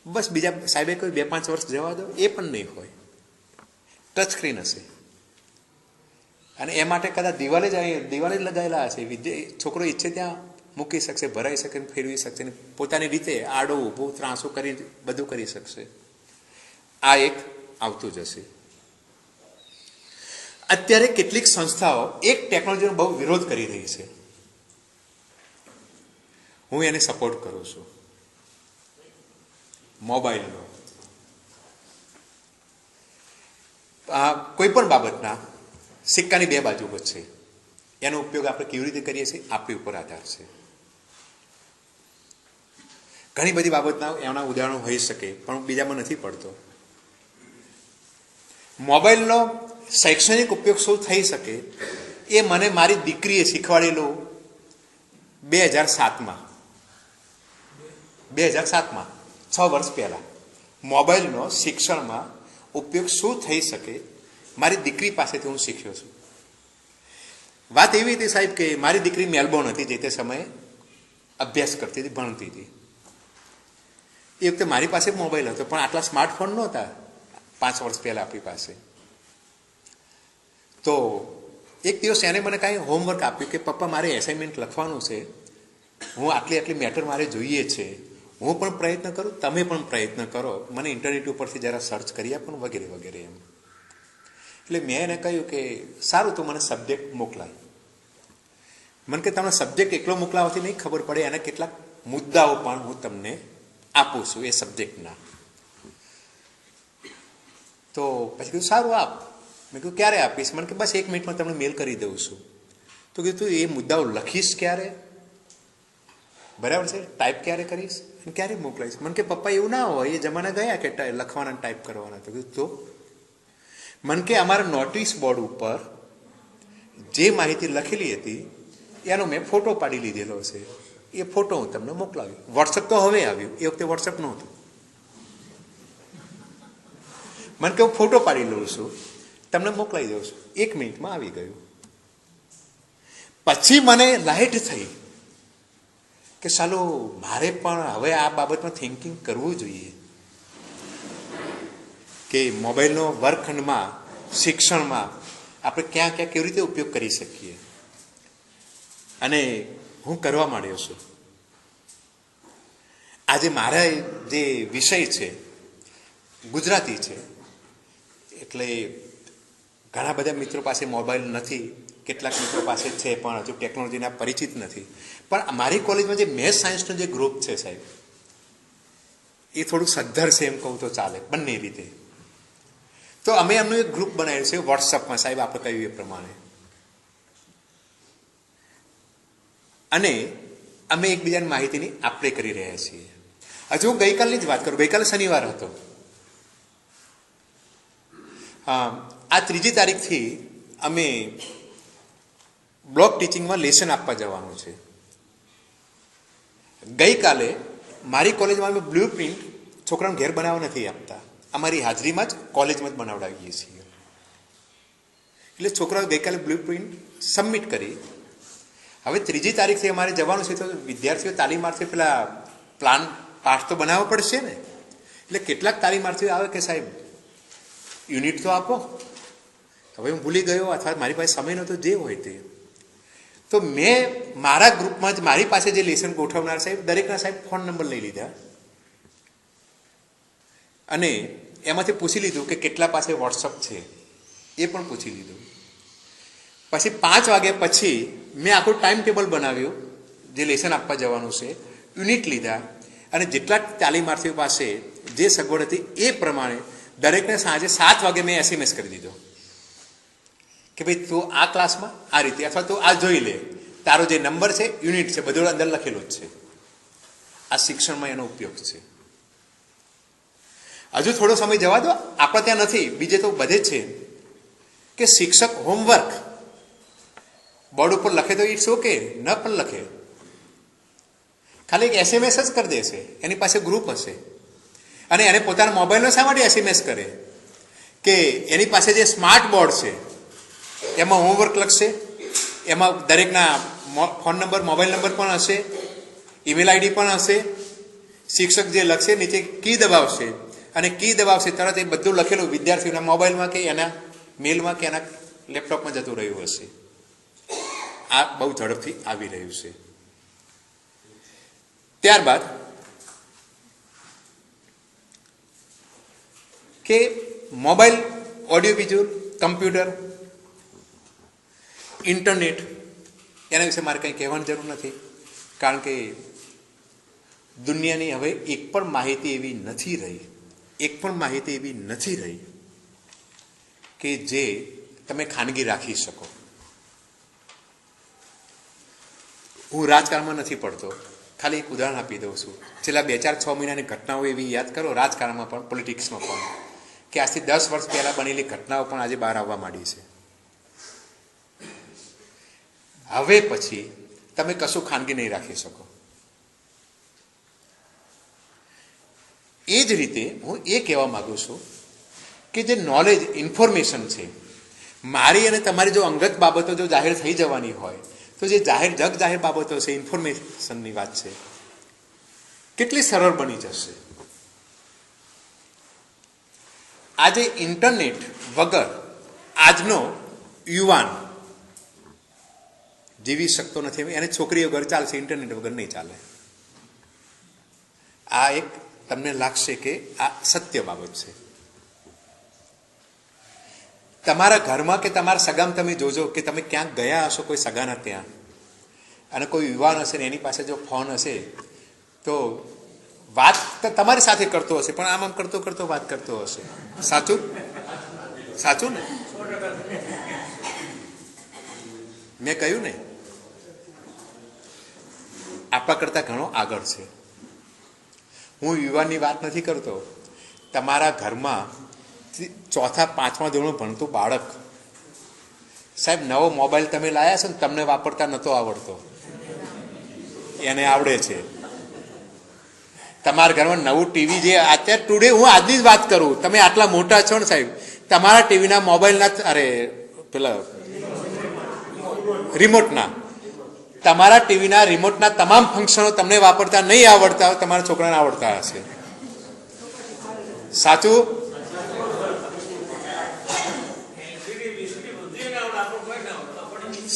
બસ બીજા સાહેબે કોઈ 2-5 વર્ષ જવા દો, એ પણ નહીં હોય, ટચ સ્ક્રીન હશે. અને એ માટે કદાચ દિવાલે જ લગાવેલા હશે. છોકરો ઈચ્છે ત્યાં મૂકી શકશે, ભરાઈ શકે, ફેરવી શકશે, પોતાની રીતે આડો ઊભો ત્રાંસો કરી બધું કરી શકશે. આ એક આવતું જશે. અત્યારે કેટલીક સંસ્થાઓ એક ટેકનોલોજીનો બહુ વિરોધ કરી રહી છે. હું એને સપોર્ટ કરું છું. મોબાઈલનો કોઈ પણ બાબતના સિક્કાની 2 બાજુ છે. એનો ઉપયોગ આપણે કેવી રીતે કરીએ છીએ આપણી ઉપર આધાર છે. ઘણી બધી બાબતના એના ઉદાહરણો હોઈ શકે, પણ બીજામાં નથી પડતો. મોબાઈલનો શૈક્ષણિક ઉપયોગ શું થઈ શકે એ મને મારી દીકરીએ શીખવાડેલું 2007માં 6 વર્ષ પહેલા. મોબાઈલનો શિક્ષણમાં ઉપયોગ શું થઈ શકે મારી દીકરી પાસેથી હું શીખ્યો છું. વાત એવી હતી સાહેબ કે મારી દીકરી મેલબોર્ન હતી, જે તે સમયે અભ્યાસ કરતી હતી, ભણતી હતી. એ વખતે મારી પાસે મોબાઈલ હતો, પણ આટલા સ્માર્ટફોન નહોતા 5 વર્ષ પહેલા આપણી પાસે. તો એક દિવસ એને મને કાંઈ હોમવર્ક આપ્યું કે પપ્પા મારે એસાઇનમેન્ટ લખવાનું છે, હું આટલી મેટર મારે જોઈએ છે, હું પણ પ્રયત્ન કરું, તમે પણ પ્રયત્ન કરો, મને ઇન્ટરનેટ ઉપરથી જરા સર્ચ કરી આપો, વગેરે વગેરે. એમ એટલે મેં એને કહ્યું કે સારું તો મને સબ્જેક્ટ મોકલાય. મને કે તમને સબ્જેક્ટ એકલો મોકલાવવાથી નહીં ખબર પડે, એના કેટલાક મુદ્દાઓ પણ હું તમને આપું છું એ સબ્જેક્ટના. તો પછી કીધું સારું આપ. મેં કીધું ક્યારે આપીશ? મને કે બસ 1 મિનિટમાં તમને મેલ કરી દઉં છું. તો કીધું તું એ મુદ્દાઓ લખીશ ક્યારે? બરાબર છે, ટાઈપ ક્યારે કરીશ અને ક્યારે મોકલાઈશ? મને કે પપ્પા એવું ના હોય, એ જમાના ગયા કે લખવાના ટાઈપ કરવાના. તો કીધું તો મને કે અમારા નોટિસ બોર્ડ ઉપર જે માહિતી લખેલી હતી એનો મેં ફોટો પાડી લીધેલો છે, એ ફોટો હું તમને મોકલાવ્યો. વોટ્સઅપ તો હવે આવ્યું, એ વખતે વોટ્સઅપ નહોતું. મને કે હું ફોટો પાડી લઉં છું, તમને મોકલાવી દઉં છું. 1 મિનિટમાં આવી ગયું. પછી મને લાઇટ થઈ કે ચાલો મારે પણ હવે આ બાબતમાં થિંકિંગ કરવું જોઈએ કે મોબાઈલનો વર્ગખંડમાં, શિક્ષણમાં આપણે ક્યાં ક્યાં કેવી રીતે ઉપયોગ કરી શકીએ. અને હું કરવા માંડ્યો છું. આજે મારા જે વિષય છે ગુજરાતી છે, એટલે ઘણા બધા મિત્રો પાસે મોબાઈલ નથી, કેટલાક મિત્રો પાસે છે પણ હજુ ટેકનોલોજીના પરિચિત નથી. પણ મારી કોલેજમાં જે મેથ્સ સાયન્સનો જે ગ્રુપ છે સાહેબ, એ થોડું સદ્ધર છે એમ કહું તો ચાલે, બંને રીતે. તો અમે એમનું એક ગ્રુપ બનાવ્યું છે વોટ્સઅપમાં, સાહેબ આપણે કહ્યું એ પ્રમાણે. અને અમે એકબીજાની માહિતીની આપણે કરી રહ્યા છીએ. હજુ હું ગઈકાલની જ વાત કરું. ગઈકાલે શનિવાર હતો. આ 3જી તારીખથી અમે બ્લોક ટીચિંગમાં લેસન આપવા જવાનું છે. ગઈકાલે મારી કોલેજમાં અમે બ્લુ પ્રિન્ટ છોકરાઓને ઘેર બનાવવા નથી આપતા, અમારી હાજરીમાં જ કોલેજમાં જ બનાવડાવીએ છીએ. એટલે છોકરાઓ ગઈકાલે બ્લુ પ્રિન્ટ સબમિટ કરી. હવે 3જી તારીખથી અમારે જવાનું છે, તો વિદ્યાર્થીઓ તાલીમાર્થીઓ પેલા પ્લાન પાસ તો બનાવવો પડશે ને. એટલે કેટલાક તાલીમાર્થીઓ આવે કે સાહેબ યુનિટ તો આપો. હવે હું ભૂલી ગયો અથવા મારી પાસે સમય નહોતો, જે હોય તે. તો મેં મારા ગ્રુપમાં જ મારી પાસે જે લેસન ગોઠવનાર સાહેબ, દરેકના સાહેબ ફોન નંબર લઈ લીધા અને એમાંથી પૂછી લીધું કે કેટલા પાસે વોટ્સઅપ છે, એ પણ પૂછી લીધું. પછી 5 વાગ્યા પછી મેં આખું ટાઈમ ટેબલ બનાવ્યું જે લેસન આપવા જવાનું છે, યુનિટ લીધા અને જેટલા તાલીમાર્થીઓ પાસે જે સગવડ હતી એ પ્રમાણે દરેકને સાંજે 7 વાગે મેં SMS કરી દીધો કે ભાઈ તું આ ક્લાસમાં આ રીતે, અથવા તું આ જોઈ લે, તારો જે નંબર છે, યુનિટ છે, બધું અંદર લખેલું જ છે. આ શિક્ષણમાં એનો ઉપયોગ છે. હજુ થોડો સમય જવા દો, આપણા ત્યાં નથી, બીજે તો બધે જ છે કે શિક્ષક હોમવર્ક બોર્ડ ઉપર લખે તો ઇટ્સ ઓકે, ન પણ લખે, ખાલી એક SMS જ કરી દેશે. એની પાસે ગ્રુપ હશે અને એને પોતાના મોબાઈલનો શા માટે SMS કરે કે એની પાસે જે સ્માર્ટ બોર્ડ છે એમાં હોમવર્ક લખશે, એમાં દરેકના ફોન નંબર, મોબાઈલ નંબર પણ હશે, ઈમેલ આઈડી પણ હશે. શિક્ષક જે લખશે નીચે કી દબાવશે અને કી દબાવશે તરત એ બધું લખેલું વિદ્યાર્થીઓના મોબાઈલમાં કે એના મેલમાં કે એના લેપટોપમાં જતું રહ્યું હશે. આ બહુ ઝડપથી આવી રહ્યું છે. ત્યારબાદ કે mobile, audio visual, computer, internet, એના વિશે મારે કંઈ કહેવાની જરૂર નથી, કારણ કે દુનિયાની હવે એક પણ માહિતી એવી નથી રહી કે જે તમે ખાનગી રાખી શકો. હું રાજકારણમાં નથી પડતો, ખાલી એક ઉદાહરણ આપી દઉં છું. છેલ્લા 2-4-6 મહિનાની ઘટનાઓ એવી યાદ કરો, રાજકારણમાં પણ, પોલિટિક્સમાં પણ, કે આજથી 10 વર્ષ પહેલાં બનેલી ઘટનાઓ પણ આજે બહાર આવવા માંડી છે. હવે પછી તમે કશું ખાનગી નહીં રાખી શકો. એ જ રીતે હું એ કહેવા માગું છું કે જે નોલેજ, ઇન્ફોર્મેશન છે, મારી અને તમારી જો અંગત બાબતો જો જાહેર થઈ જવાની હોય તો જે જાહેર બાબતો છે, ઇન્ફોર્મેશનની વાત છે, કેટલી સરળ બની જશે. આજે ઇન્ટરનેટ વગર આજનો યુવાન જીવી શકતો નથી. એને છોકરી વગર ચાલશે, ઇન્ટરનેટ વગર નહીં ચાલે. આ એક તમને લાગશે કે આ સત્ય બાબત છે. તમારા ઘરમાં કે તમારા સગામાં તમે જોજો કે તમે ક્યાંક ગયા હશો કોઈ સગાના ત્યાં, અને કોઈ યુવાન હશે ને એની પાસે જો ફોન હશે તો વાત તમારી સાથે કરતો હશે, પણ આમ કરતો કરતો વાત કરતો હશે. સાચું? સાચું ને? મેં કહ્યું ને, આપણા કરતા ઘણો આગળ છે. હું યુવાનની વાત નથી કરતો. તમારા ઘરમાં 4થા 5મા ધોરણ ભણતું બાળક, સાહેબ નવો મોબાઈલ તમે લાયા છો ને, તમને વાપરતા નહોતો આવડતો, એને આવડે છે. તમારા ઘરમાં નવું ટીવી, જે અત્યારે ટુડે, હું આજની જ વાત કરું, તમે આટલા મોટા છો ને સાહેબ, તમારા ટીવીના મોબાઈલના, અરે પેલા રિમોટના, તમારા ટીવીના રિમોટના તમામ ફંક્શનો તમને વાપરતા નહીં આવડતા હોય, તમારા છોકરાને આવડતા હશે. સાચું?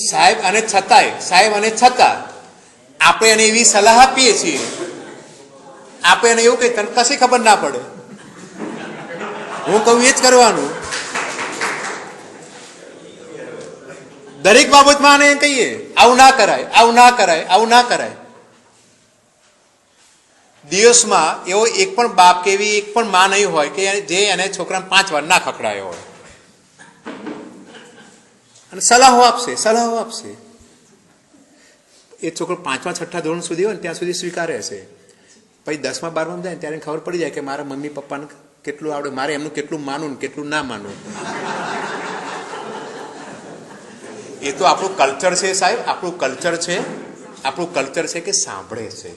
સાહેબ અને છતાં આપણે એને એવી સલાહ આપીએ છીએ, આપણે એને એવું કહીએ તને કશી ખબર ના પડે, હું કહું એ જ કરવાનું. દરેક બાબતમાં આને કહીએ આવું ના કરાય, આવું ના કરાય, આવું ના કરાય. દિવસમાં એવો એક પણ બાપ કે એવી એક પણ માં નહીં હોય કે જે એને છોકરાને 5 વાર ના ખખડાયો હોય, અને સલાહો આપશે. એ છોકરો 5મા 6ઠ્ઠા ધોરણ સુધી હોય ને ત્યાં સુધી સ્વીકારે છે. પછી 10મા 12મા જાય ત્યારે ખબર પડી જાય કે મારા મમ્મી પપ્પાને કેટલું આવડે, મારે એમનું કેટલું માનવું ને કેટલું ના માનવું. એ તો આપણું કલ્ચર છે સાહેબ, આપણું કલ્ચર છે કે સાંભળે છે.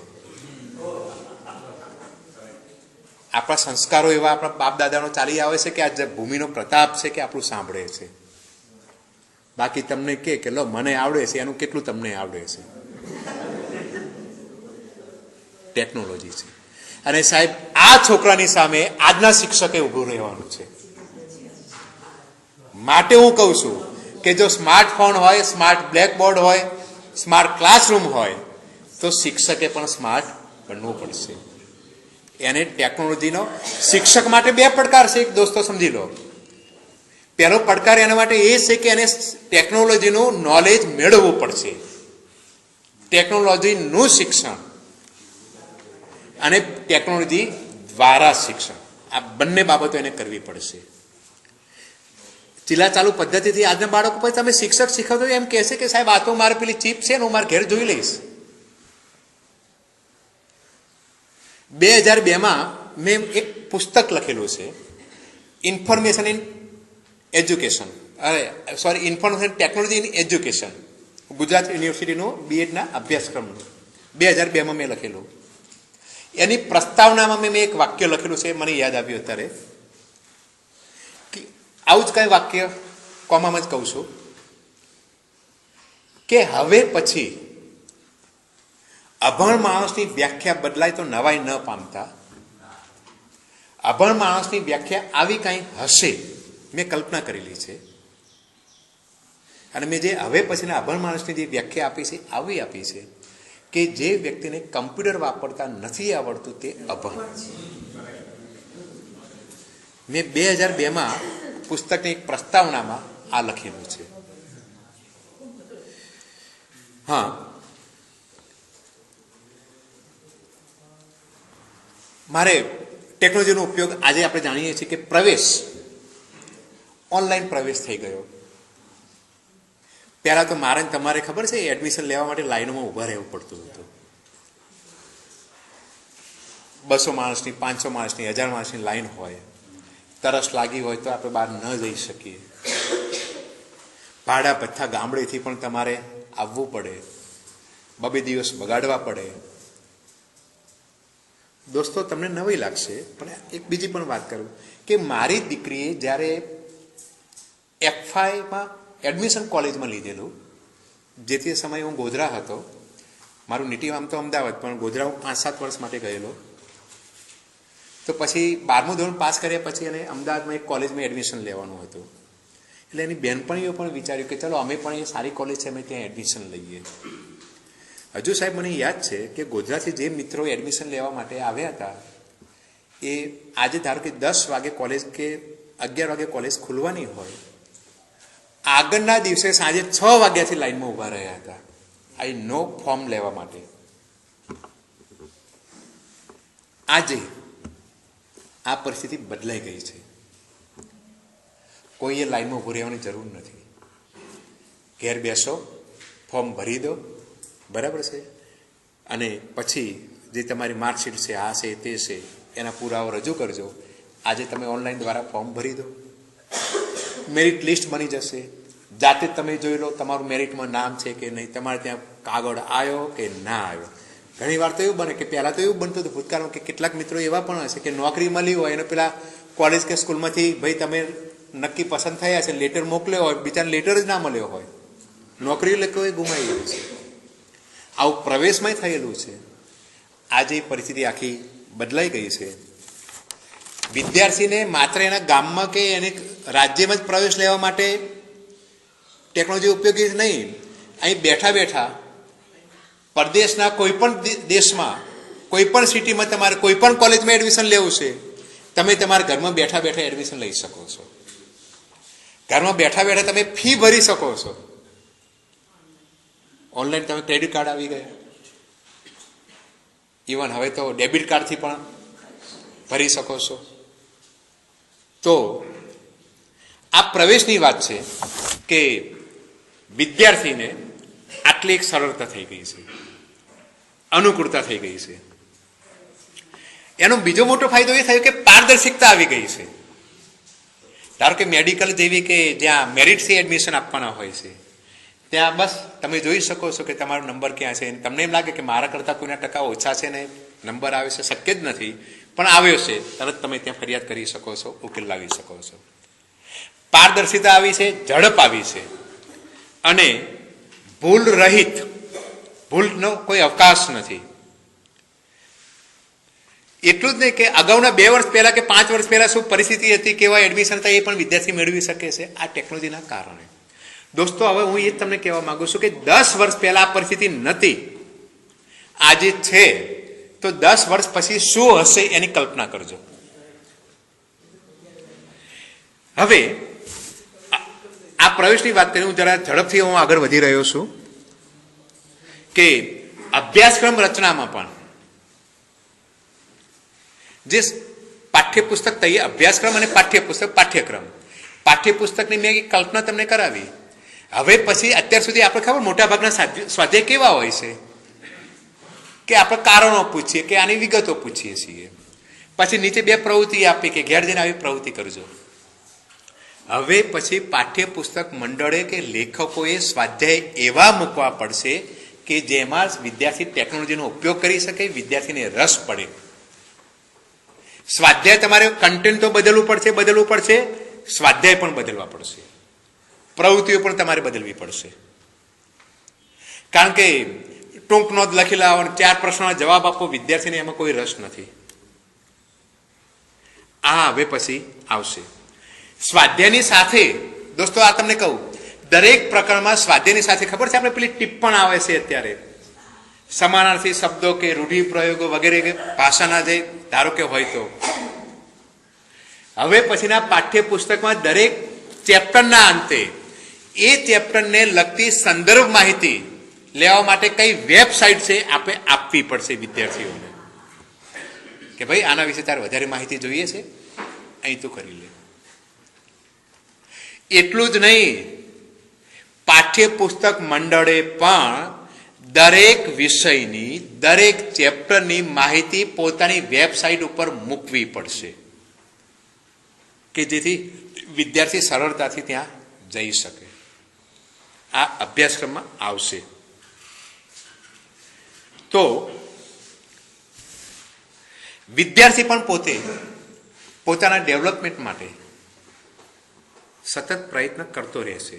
આપણા સંસ્કારો એવા આપણા બાપ દાદાનો ચાલી આવે છે કે આ ભૂમિનો પ્રતાપ છે કે આપણું સાંભળે છે. બાકી તમને કે લો મને આવડે છે, એનું કેટલું તમને આવડે છે. ટેકનોલોજી છે. અને સાહેબ આ છોકરાની સામે આજના શિક્ષકે ઊભું રહેવાનું છે. માટે હું કહું છું કે જો સ્માર્ટફોન હોય, સ્માર્ટ બ્લેકબોર્ડ હોય, સ્માર્ટ ક્લાસરૂમ હોય, તો શિક્ષકે પણ સ્માર્ટ બનવું પડશે. એને ટેકનોલોજીનો શિક્ષક માટે 2 પડકાર છે, દોસ્તો સમજી લો. પહેલો પડકાર એના માટે એ છે કે એને ટેકનોલોજીનું નોલેજ મેળવવું પડશે, ટેકનોલોજીનું શિક્ષણ અને ટેકનોલોજી દ્વારા શિક્ષણ, આ બંને બાબતો એને કરવી પડશે. ચીલા ચાલુ પદ્ધતિથી આજના બાળકો પછી તમે શિક્ષક શીખવતો એમ કહેશે કે સાહેબ આ તો મારે પેલી ચીપ છે ને હું મારા ઘેર જોઈ લઈશ. 2002માં મેં એક પુસ્તક લખેલું છે, information in education, information technology in education, Gujarat યુનિવર્સિટીનો બીએડના અભ્યાસક્રમનું 2002માં મેં લખેલું. એની પ્રસ્તાવનામાં મેં એક વાક્ય લખેલું છે, મને યાદ આવ્યું અત્યારે. આવું જ કઈ વાક્ય કોમામાં જ કહું છું કે હવે પછી અભણ માણસની વ્યાખ્યા બદલાય તો નવાઈ ન પામતા. અભણ માણસની વ્યાખ્યા આવી કંઈ હશે, મેં કલ્પના કરેલી છે. અને મેં જે હવે પછીના અભણ માણસની જે વ્યાખ્યા આપી છે આવી આપી છે કે જે વ્યક્તિને કમ્પ્યુટર વાપરતા નથી આવડતું તે અભણ. મેં 2002માં પુસ્તકની એક પ્રસ્તાવનામાં આ લખેલું છે. હા, મારે ટેકનોલોજીનો ઉપયોગ આજે આપણે જાણીએ છીએ કે પ્રવેશ ઓનલાઈન પ્રવેશ થઈ ગયો. પહેલાં તો મારે તમારે ખબર છે એડમિશન લેવા માટે લાઈનોમાં ઊભા રહેવું પડતું હતું. 200 માણસની, 500 માણસની, 1000 માણસની લાઈન હોય. તરસ લાગી હોય તો આપણે બહાર ન જઈ શકીએ. ભાડા ભથ્થા ગામડેથી પણ તમારે આવવું પડે, 2 દિવસ બગાડવા પડે. દોસ્તો તમને નવી લાગશે પણ એક બીજી પણ વાત કરું કે મારી દીકરીએ જ્યારે FYમાં એડમિશન કોલેજમાં લીધેલું, જે તે સમયે હું ગોધરા હતો, મારું નેટિવ આમ તો અમદાવાદ, પણ ગોધરા હું 5-7 વર્ષ માટે ગયેલો. તો પછી 12મું ધોરણ પાસ કર્યા પછી એને અમદાવાદમાં એક કોલેજમાં એડમિશન લેવાનું હતું. એટલે એની બહેનપણીઓ પણ વિચાર્યું કે ચલો અમે પણ એ સારી કોલેજ છે, અમે ત્યાં એડમિશન લઈએ. હજુ સાહેબ મને યાદ છે કે ગોધરાથી જે મિત્રો એડમિશન લેવા માટે આવ્યા હતા એ આજે ધારો કે 10 વાગે કોલેજ કે 11 વાગે કોલેજ ખુલવાની હોય આગળના દિવસે સાંજે 6 વાગ્યાથી લાઈનમાં ઊભા રહ્યા હતા આઈ નો ફોર્મ લેવા માટે. આજે આ પરિસ્થિતિ બદલાઈ ગઈ છે. કોઈએ લાઈનમાં ઊભું રહેવાની જરૂર નથી. ઘેર બેસો, ફોર્મ ભરી દો, બરાબર છે, અને પછી જે તમારી માર્કશીટ છે, આ છે તે છે, એના પુરાવો રજૂ કરજો. આજે તમે ઓનલાઈન દ્વારા ફોર્મ ભરી દો, મેરિટ લિસ્ટ બની જશે. જાતે તમે જોઈ લો તમારું મેરિટમાં નામ છે કે નહીં, તમારે ત્યાં કાગળ આવ્યો કે ના આવ્યો. ઘણી વાર તો એવું બને કે પહેલાં તો એવું બનતું હતું ભૂતકાળમાં કે કેટલાક મિત્રો એવા પણ હશે કે નોકરી મળી હોય અને પેલા કોલેજ કે સ્કૂલમાંથી ભાઈ તમે નક્કી પસંદ થયા છે, લેટર મોકલ્યો હોય, બીજાને લેટર જ ના મળ્યો હોય, નોકરી લોકોએ ગુમાવી ગયું છે. આવું પ્રવેશમાં થયેલું છે. આજે પરિસ્થિતિ આખી બદલાઈ ગઈ છે. વિદ્યાર્થીને માત્ર એના ગામમાં કે એને રાજ્યમાં જ પ્રવેશ લેવા માટે ટેકનોલોજી ઉપયોગી નહીં. અહીં બેઠા બેઠા પરદેશના કોઈ પણ દેશમાં કોઈ પણ સિટીમાં તમારે કોઈ પણ કોલેજમાં એડમિશન લેવું છે, તમે તમારા ઘરમાં બેઠા બેઠા એડમિશન લઈ શકો છો. ઘરમાં બેઠા બેઠા તમે ફી ભરી શકો છો. ઓનલાઈન તમે ક્રેડિટ કાર્ડ આવી ગયા, ઇવન હવે તો ડેબિટ કાર્ડથી પણ ભરી શકો છો. તો આ પ્રવેશની વાત છે કે વિદ્યાર્થીને આટલી એક સરળતા થઈ ગઈ છે, અનુકૂળતા થઈ ગઈ છે. એનો બીજો મોટો ફાયદો એ થયો કે પારદર્શિકતા આવી ગઈ છે. ધારો કે મેડિકલ જેવી કે જ્યાં મેરિટથી એડમિશન આપવાના હોય છે, ત્યાં બસ તમે જોઈ શકો છો કે તમારો નંબર ક્યાં છે. તમને એમ લાગે કે મારા કરતાં કોઈના ટકા ઓછા છે ને નંબર આવે છે, શક્ય જ નથી, પણ આવ્યો છે, તરત તમે ત્યાં ફરિયાદ કરી શકો છો, ઉકેલ લાવી શકો છો. પારદર્શિતા આવી છે, ઝડપ આવી છે, અને ભૂલ રહિત, ભૂલનો કોઈ અવકાશ નથી. એટલું જ નહીં કે અગાઉના 2 વર્ષ પહેલા કે 5 વર્ષ પહેલા શું પરિસ્થિતિ હતી, કેવા એડમિશન હતા, એ પણ વિદ્યાર્થી મેળવી શકે છે આ ટેકનોલોજીના કારણે. દોસ્તો, હવે હું એ તમને કહેવા માંગુ છું કે 10 વર્ષ પહેલા આ પરિસ્થિતિ નથી, આજે છે, તો 10 વર્ષ પછી શું હશે એની કલ્પના કરજો. હવે આ પ્રવેશની વાત કરી, હું જરા ઝડપથી હું આગળ વધી રહ્યો છું કે અભ્યાસક્રમ રચનામાં પણ જે પાઠ્યપુસ્તક તૈયાર, અભ્યાસક્રમ અને પાઠ્યપુસ્તકની મેં કલ્પના તમને કરાવી. હવે પછી અત્યાર સુધી આપણે ખબર મોટાભાગના સ્વાધ્યાય કેવા હોય છે કે આપણે કારણો પૂછીએ કે આની વિગતો પૂછીએ છીએ, પછી નીચે 2 પ્રવૃત્તિ આપી કે ઘેર જઈને આવી પ્રવૃત્તિ કરજો. હવે પછી પાઠ્યપુસ્તક મંડળે કે લેખકોએ સ્વાધ્યાય એવા મૂકવા પડશે કે જેમાં વિદ્યાર્થી ટેકનોલોજીનો ઉપયોગ કરી શકે, વિદ્યાર્થીને રસ પડે. સ્વાધ્યાય તમારે કન્ટેન્ટ તો બદલવું પડશે, સ્વાધ્યાય પણ બદલવા પડશે, પ્રવૃત્તિઓ પણ તમારે બદલવી પડશે. કારણ કે ટૂંક નોંધ લખી લાવો અને 4 પ્રશ્નોના જવાબ આપો, વિદ્યાર્થીને એમાં કોઈ રસ નથી. આ હવે પછી આવશે. સ્વાધ્યાયની સાથે દોસ્તો, આ તમને કહું, દરેક પ્રકરણમાં સ્વાધ્યાયની સાથે ખબર છે આપણે પેલી ટિપ્પણ આવે છે અત્યારે, સમાનાર્થી શબ્દો કે રૂઢિપ્રયોગો વગેરે ભાષાના જે ધારો કે હોય, તો હવે પછીના પાઠ્યપુસ્તકમાં દરેક ચેપ્ટરના અંતે એ ચેપ્ટરને લગતી સંદર્ભ માહિતી લેવા માટે કઈ વેબસાઇટ છે આપણે આપવી પડશે વિદ્યાર્થીઓને કે ભાઈ આના વિશે તારે વધારે માહિતી જોઈએ છે, અહીં તું કરી લે. એટલું જ નહીં, પાઠ્યપુસ્તક મંડળે પણ દરેક વિષયની, દરેક ચેપ્ટરની માહિતી પોતાની વેબસાઇટ ઉપર મૂકવી પડશે કે જેથી વિદ્યાર્થી સરળતાથી ત્યાં જઈ શકે. આ અભ્યાસક્રમમાં આવશે. તો વિદ્યાર્થી પણ પોતાના ડેવલપમેન્ટ માટે સતત પ્રયત્ન કરતો રહેશે.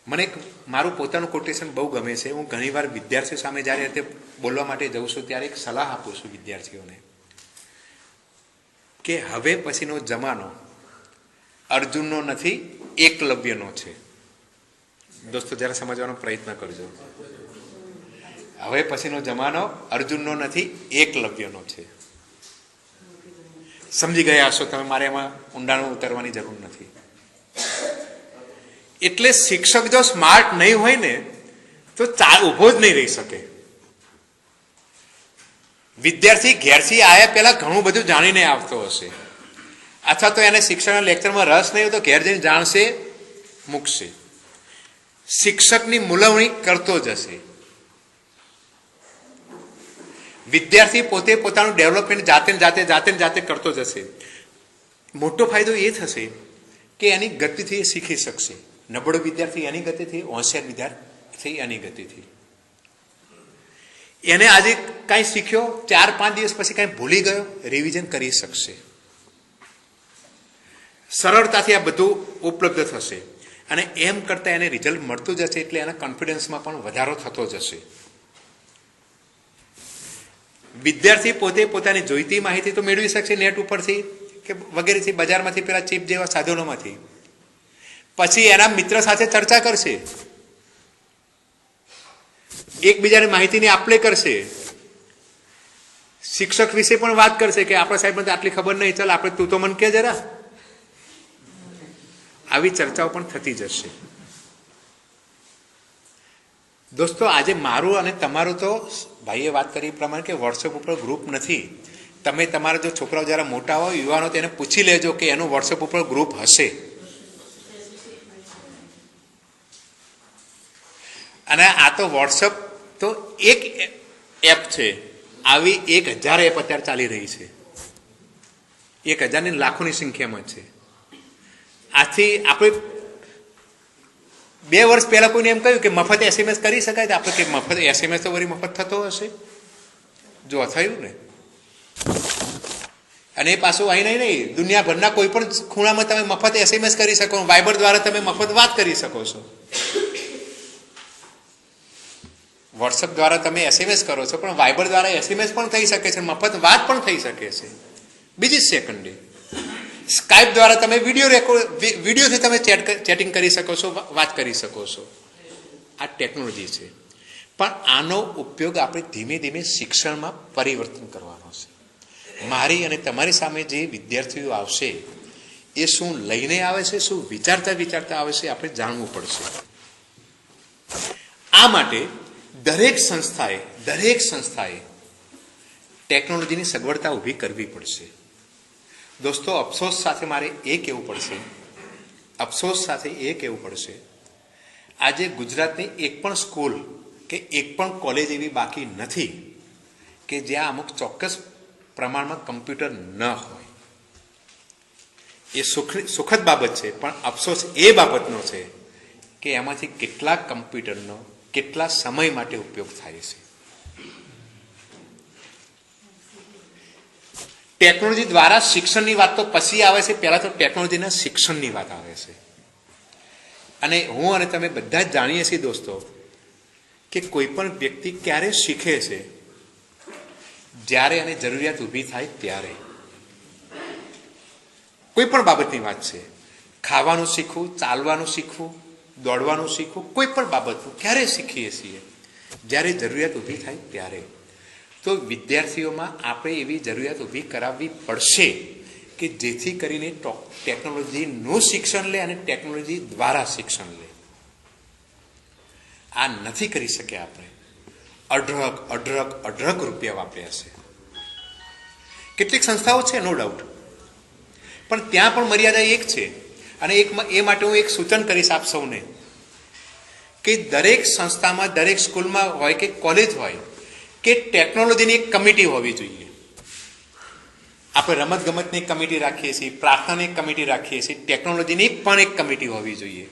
મને મારું પોતાનું કોટેશન બહુ ગમે છે. હું ઘણીવાર વિદ્યાર્થીઓ સામે જ્યારે તે બોલવા માટે જઉં છું ત્યારે એક સલાહ આપું છું વિદ્યાર્થીઓને કે હવે પછીનો જમાનો અર્જુનનો નથી, એકલવ્યનો છે. દોસ્તો, જરા સમજવાનો પ્રયત્ન કરજો. હવે પછીનો જમાનો અર્જુનનો નથી, એકલવ્યનો છે. સમજી ગયા હશો તમે, મારે એમાં ઊંડાણમાં ઉતરવાની જરૂર નથી. એટલે શિક્ષક જો સ્માર્ટ નહીં હોય ને તો ઊભો જ નહીં રહી શકે. વિદ્યાર્થી ઘેરથી આવ્યા પહેલા ઘણું બધું જાણીને આવતો હશે, અથવા તો એને શિક્ષણના લેક્ચરમાં રસ નહીં હોય તો ઘેર જઈને જાણશે, મૂકશે. શિક્ષકની મૂલવણી કરતો જ હશે. વિદ્યાર્થી પોતે પોતાનું ડેવલપમેન્ટ જાતે કરતો જ હશે. મોટો ફાયદો એ થશે કે એની ગતિથી એ શીખી શકશે. નબળો વિદ્યાર્થી એની ગતિથી, હોશિયાર વિદ્યાર્થી એની ગતિથી. એને આજે કાંઈ શીખ્યો, 4-5 દિવસ પછી કાંઈ ભૂલી ગયો, રિવિઝન કરી શકશે. સરળતાથી આ બધું ઉપલબ્ધ થશે અને એમ કરતાં એને રિઝલ્ટ મળતું જશે એટલે એના કોન્ફિડન્સમાં પણ વધારો થતો જશે. વિદ્યાર્થી પોતે પોતાની જોઈતી માહિતી તો મેળવી શકશે નેટ ઉપરથી કે વગેરેથી, બજારમાંથી પેલા ચીપ જેવા સાધનોમાંથી. પછી એના મિત્ર સાથે ચર્ચા કરશે, એકબીજાની માહિતીની આપ-લે કરશે, શિક્ષક વિશે પણ વાત કરશે કે આપણા સાહેબને આટલી ખબર નહીં, ચાલ આપણે તું તો મને કે જરા. આવી ચર્ચાઓ પણ થતી જશે. દોસ્તો, આજે મારું અને તમારું તો ભાઈએ વાત કરી એ પ્રમાણે કે વોટ્સએપ ઉપર ગ્રુપ નથી. તમે તમારા જો છોકરાઓ જરા મોટા હોય, યુવાનો, તેને પૂછી લેજો કે એનું વોટ્સએપ ઉપર ગ્રુપ હશે. અને આ તો વોટ્સએપ તો એક એપ છે, આવી 1000 એપ અત્યારે ચાલી રહી છે. 1000 લાખોની સંખ્યામાં છે. આથી આપણે 2 વર્ષ પહેલા કોઈને એમ કહ્યું કે મફત SMS કરી શકાય, તો આપણે કે મફત SMS તો વળી મફત થતો હશે. જો થયું ને. અને એ પાછું અહીં નહીં, દુનિયાભરના કોઈ પણ ખૂણામાં તમે મફત SMS કરી શકો, વાઇબર દ્વારા તમે મફત વાત કરી શકો છો. વોટ્સએપ દ્વારા તમે SMS કરો છો, પણ વાઇબર દ્વારા SMS પણ થઈ શકે છે, મફત વાત પણ થઈ શકે છે બીજી જ સેકન્ડે. સ્કાઇપ દ્વારા તમે વિડીયોથી તમે ચેટિંગ કરી શકો છો, વાત કરી શકો છો. આ ટેકનોલોજી છે. પણ આનો ઉપયોગ આપણે ધીમે ધીમે શિક્ષણમાં પરિવર્તન કરવાનો છે. મારી અને તમારી સામે જે વિદ્યાર્થીઓ આવશે એ શું લઈને આવે છે, શું વિચારતા આવે છે, આપણે જાણવું પડશે. આ માટે દરેક સંસ્થાએ ટેકનોલોજીની સગવડતા ઊભી કરવી પડશે. દોસ્તો, અફસોસ સાથે મારે એ કહેવું પડશે, આજે ગુજરાતની એક પણ સ્કૂલ કે એક પણ કોલેજ એવી બાકી નથી કે જ્યાં અમુક ચોક્કસ પ્રમાણમાં કમ્પ્યુટર ન હોય. એ સુખદ બાબત છે, પણ અફસોસ એ બાબતનો છે કે એમાંથી કેટલા કમ્પ્યુટરનો કેટલા સમય માટે ઉપયોગ થાય છે. ટેકનોલોજી દ્વારા શિક્ષણની વાત તો પછી આવે છે, પહેલા તો ટેકનોલોજીના શિક્ષણની વાત આવે છે. અને હું અને તમે બધા જ જાણીએ છીએ દોસ્તો કે કોઈ પણ વ્યક્તિ ક્યારે શીખે છે, જ્યારે એને જરૂરિયાત ઊભી થાય ત્યારે. કોઈ પણ બાબતની વાત છે, ખાવાનું શીખવું, ચાલવાનું શીખવું, દોડવાનું શીખવું, કોઈ પણ બાબતનું ક્યારે શીખીએ છીએ? જ્યારે જરૂરિયાત ઊભી થાય ત્યારે. તો વિદ્યાર્થીઓમાં આપણે એવી જરૂરિયાત ઊભી કરાવવી પડશે કે જેથી કરીને ટેકનોલોજીનું શિક્ષણ લે અને ટેકનોલોજી દ્વારા શિક્ષણ લે. આ નથી કરી શક્યા આપણે. અઢળક રૂપિયા વાપર્યા છે. કેટલીક સંસ્થાઓ છે, નો ડાઉટ, પણ ત્યાં પણ મર્યાદા એક છે. અને એ માટે હું એક સૂચન કરીશ આપ સૌને કે દરેક સંસ્થામાં, દરેક સ્કૂલમાં હોય કે કોલેજ હોય કે ટેકનોલોજીની એક કમિટી હોવી જોઈએ. આપણે રમતગમતની કમિટી રાખીએ છીએ, પ્રાર્થનાની એક કમિટી રાખીએ છીએ, ટેકનોલોજીની પણ એક કમિટી હોવી જોઈએ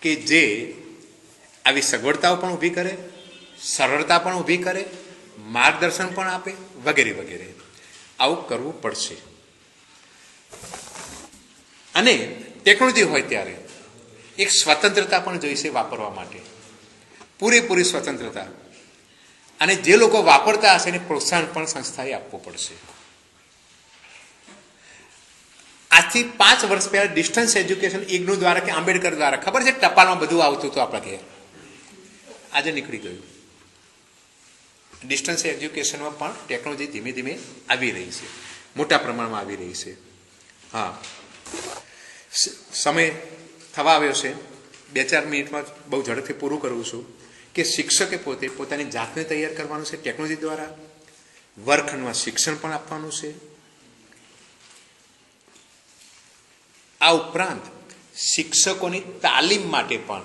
કે જે આવી સગવડતાઓ પણ ઊભી કરે, સરળતા પણ ઊભી કરે, માર્ગદર્શન પણ આપે, વગેરે વગેરે. આવું કરવું પડશે. અને ટેકનોલોજી હોય ત્યારે એક સ્વતંત્રતા પણ જોઈશે વાપરવા માટે, પૂરેપૂરી સ્વતંત્રતા. અને જે લોકો વાપરતા હશે એને પ્રોત્સાહન પણ સંસ્થાએ આપવું પડશે. આજથી 5 વર્ષ પહેલા ડિસ્ટન્સ એજ્યુકેશન ઇગ્નુ દ્વારા કે આંબેડકર દ્વારા, ખબર છે, ટપાલમાં બધું આવતું હતું આપણા ઘેર. આજે નીકળી ગયું. ડિસ્ટન્સ એજ્યુકેશનમાં પણ ટેકનોલોજી ધીમે ધીમે આવી રહી છે, મોટા પ્રમાણમાં આવી રહી છે. હા, સમય થવા આવ્યો છે. 2-4 મિનિટમાં બહુ ઝડપથી પૂરું કરું છું કે શિક્ષકે પોતે પોતાની જાતને તૈયાર કરવાનું છે ટેકનોલોજી દ્વારા. વર્ગખંડમાં શિક્ષણ પણ આપવાનું છે. આ ઉપરાંત શિક્ષકોની તાલીમ માટે પણ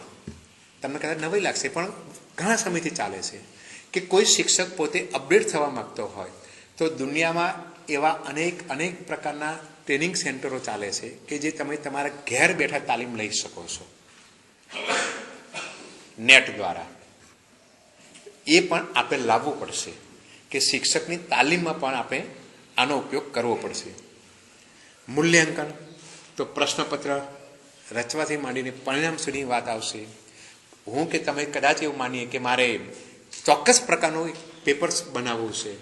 તમને કદાચ નવાઈ લાગશે પણ ઘણા સમયથી ચાલે છે કે કોઈ શિક્ષક પોતે અપડેટ થવા માંગતો હોય તો દુનિયામાં એવા અનેક પ્રકારના ટ્રેનિંગ સેન્ટરો ચાલે છે કે જે તમે તમારા ઘેર બેઠા તાલીમ લઈ શકો છો નેટ દ્વારા. એ પણ આપણે લાવવું પડશે કે શિક્ષકની તાલીમમાં પણ આપણે આનો ઉપયોગ કરવો પડશે. મૂલ્યાંકન તો પ્રશ્નપત્ર રચવાથી માંડીને પરિણામ સુધી વાત આવશે. હું કે તમે કદાચ એવું માનીએ કે મારે ચોક્કસ પ્રકારનું પેપર્સ બનાવવું છે,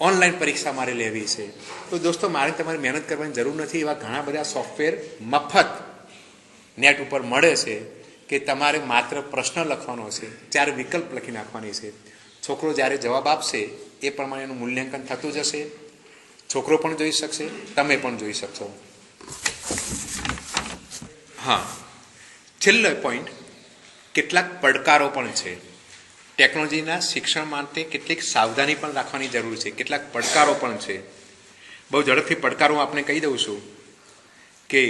ઓનલાઈન પરીક્ષા મારે લેવી છે, તો દોસ્તો મારે તમારે મહેનત કરવાની જરૂર નથી. એવા ઘણા બધા સોફ્ટવેર મફત નેટ ઉપર મળે છે કે તમારે માત્ર પ્રશ્ન લખવાનો છે, 4 વિકલ્પ લખી નાખવાની છે. છોકરો જ્યારે જવાબ આપશે એ પ્રમાણે એનું મૂલ્યાંકન થતું જશે. છોકરો પણ જોઈ શકશે, તમે પણ જોઈ શકશો. હા, છેલ્લો પોઈન્ટ, કેટલાક પડકારો પણ છે. ટેકનોલોજીના શિક્ષણ માટે કેટલીક સાવધાની પણ રાખવાની જરૂર છે. કેટલાક પડકારો પણ છે. બહુ ઝડપથી પડકારો આપણે કહી દઉં છું કે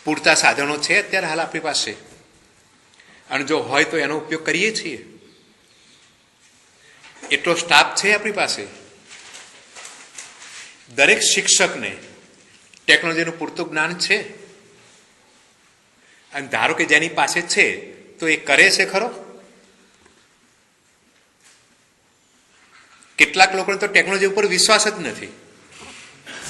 પૂરતા સાધનો છે અત્યારે હાલ આપણી પાસે, અને જો હોય તો એનો ઉપયોગ કરીએ છીએ. એટલો સ્ટાફ છે આપણી પાસે. દરેક શિક્ષકને ટેકનોલોજીનું પૂરતું જ્ઞાન છે. અને ધારો કે જેની પાસે છે તો એ કરે છે ખરો? કેટલાક લોકોને તો ટેકનોલોજી ઉપર વિશ્વાસ જ નથી.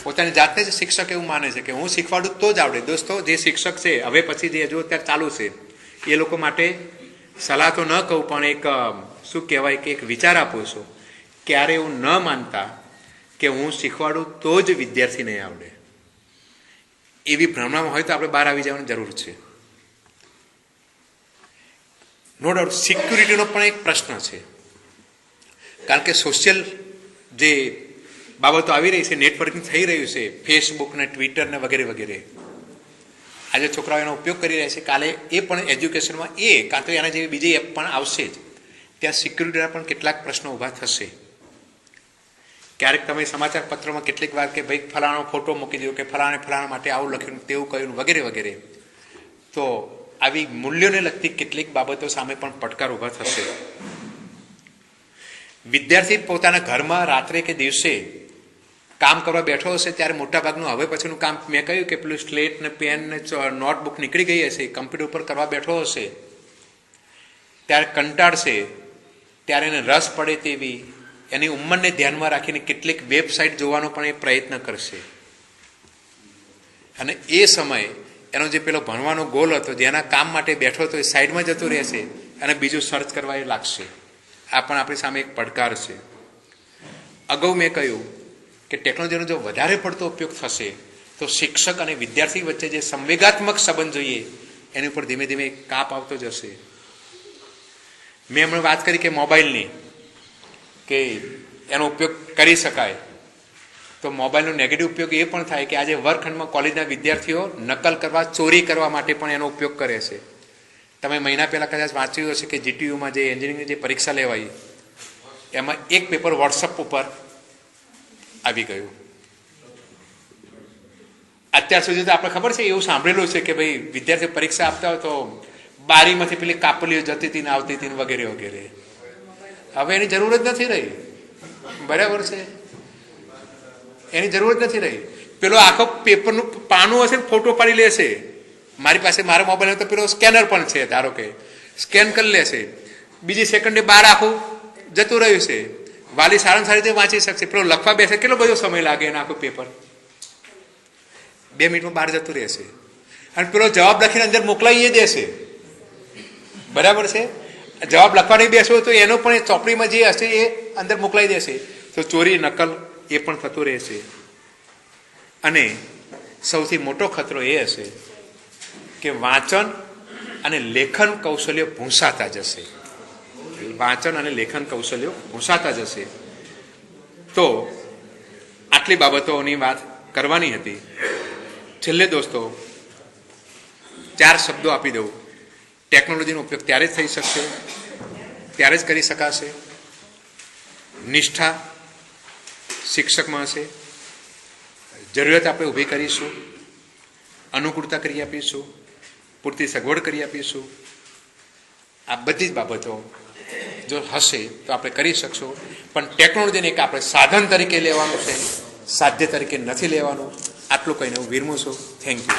પોતાની જાતે જ શિક્ષક એવું માને છે કે હું શીખવાડું તો જ આવડે. દોસ્તો, જે શિક્ષક છે હવે પછી જે હજુ અત્યારે ચાલુ છે એ લોકો માટે સલાહ તો ન કહું પણ એક શું કહેવાય કે એક વિચાર આપું છું. ક્યારે એવું ન માનતા કે હું શીખવાડું તો જ વિદ્યાર્થીને આવડે. એવી ભ્રમણામાં હોય તો આપણે બહાર આવી જવાની જરૂર છે. નો ડાઉટ સિક્યુરિટીનો પણ એક પ્રશ્ન છે. કારણ કે સોશિયલ જે બાબતો આવી રહી છે, નેટવર્કિંગ થઈ રહ્યું છે, ફેસબુક ને ટ્વિટર ને વગેરે વગેરે, આજે છોકરાઓ એનો ઉપયોગ કરી રહ્યા છે. કાલે એ પણ એજ્યુકેશનમાં કાં તો એના જેવી બીજી એપ પણ આવશે જ. ત્યાં સિક્યુરિટીના પણ કેટલાક પ્રશ્નો ઊભા થશે. ક્યારેક તમે સમાચાર પત્રમાં કેટલીક વાર કે ભાઈ ફલાણો ફોટો મૂકી દીધો કે ફલાણા માટે આવું લખ્યું, તેવું કહ્યું વગેરે વગેરે. તો આવી મૂલ્યોને લગતી કેટલીક બાબતો સામે પણ પડકાર ઊભા થશે. વિદ્યાર્થી પોતાના ઘરમાં રાત્રે કે દિવસે કામ કરવા બેઠો હશે ત્યારે મોટાભાગનું હવે પછીનું કામ મેં કહ્યું કે પેલું સ્લેટ ને પેન ને નોટબુક નીકળી ગઈ હશે, કમ્પ્યુટર ઉપર કરવા બેઠો હશે ત્યારે કંટાળશે. ત્યારે એને રસ પડે તેવી એની ઉંમરને ધ્યાનમાં રાખીને કેટલીક વેબસાઇટ જોવાનો પણ એ પ્રયત્ન કરશે. અને એ સમયે એનો જે પેલો ભણવાનો ગોલ હતો, જેના કામ માટે બેઠો હતો, એ સાઈડમાં જતો રહેશે અને બીજું સર્ચ કરવા એ લાગશે. આ પણ આપણી સામે એક પડકાર છે. અગાઉ મેં કહ્યું કે ટેકનોલોજીનો જો વધારે પડતો ઉપયોગ થશે તો શિક્ષક અને વિદ્યાર્થી વચ્ચે જે સંવેગાત્મક સંબંધ જોઈએ એની ઉપર ધીમે ધીમે કાપ આવતો જશે. મેં હમણાં વાત કરી કે મોબાઈલની, કે એનો ઉપયોગ કરી શકાય, તો મોબાઈલનો નેગેટિવ ઉપયોગ એ પણ થાય કે આજે વર્ગખંડમાં કોલેજના વિદ્યાર્થીઓ નકલ કરવા, ચોરી કરવા માટે પણ એનો ઉપયોગ કરે છે. તમે મહિના પહેલાં કદાચ વાંચ્યું હશે કે જીટીયુમાં જે એન્જિનિયરિંગની જે પરીક્ષા લેવાઈ એમાં એક પેપર વોટ્સઅપ ઉપર આવી ગયું. અત્યાર સુધી તો આપણે ખબર છે એવું સાંભળેલું છે કે ભાઈ વિદ્યાર્થીઓ પરીક્ષા આપતા હોય તો બારીમાંથી પેલી કાપલીઓ જતી હતી ને આવતી હતી વગેરે વગેરે. હવે એની જરૂર જ નથી રહી. બરાબર છે, એની જરૂર જ નથી રહી. પેલો આખો પેપરનું પાનું હશે ને ફોટો પાડી લેશે. મારી પાસે મારા મોબાઈલ તો પેલો સ્કેનર પણ છે, ધારો કે સ્કેન કરી લેશે, બીજી સેકન્ડે બહાર આખું જતું રહ્યું છે. વાલી સારામાં સારી રીતે વાંચી શકશે. પેલો લખવા બેસે કેટલો બધો સમય લાગે એને આખું પેપર 2 મિનિટમાં બહાર જતું રહેશે. અને પેલો જવાબ લખીને અંદર મોકલાવી દેશે. બરાબર છે, જવાબ લખવા નહીં બેસો તો એનો પણ એ ચોપડીમાં જે હશે એ અંદર મોકલાવી દેશે. તો ચોરી નકલ એ પણ થતું રહેશે. અને સૌથી મોટો ખતરો એ હશે કે વાંચન અને લેખન કૌશલ્ય ભૂંસાતા જશે. વાંચન અને લેખન કૌશલ્યો ભૂંસાતા જશે. તો આટલી બાબતોની વાત કરવાની હતી. છેલ્લે દોસ્તો 4 શબ્દો આપી દઉં. ટેકનોલોજીનો ઉપયોગ ત્યારે જ થઈ શકશે, ત્યારે જ કરી શકાશે. નિષ્ઠા શિક્ષકમાં હશે, જરૂરિયાત આપણે ઊભી કરીશું, અનુકૂળતા કરી આપીશું, પૂરતી સગવડ કરી આપીશું. આ બધી જ બાબતો જો હશે તો આપણે કરી શકશું. પણ ટેકનોલોજીને એક આપણે સાધન તરીકે લેવાનું છે, સાધ્ય તરીકે નથી લેવાનું. આટલું કહીને હું વિરમું છું. Thank you.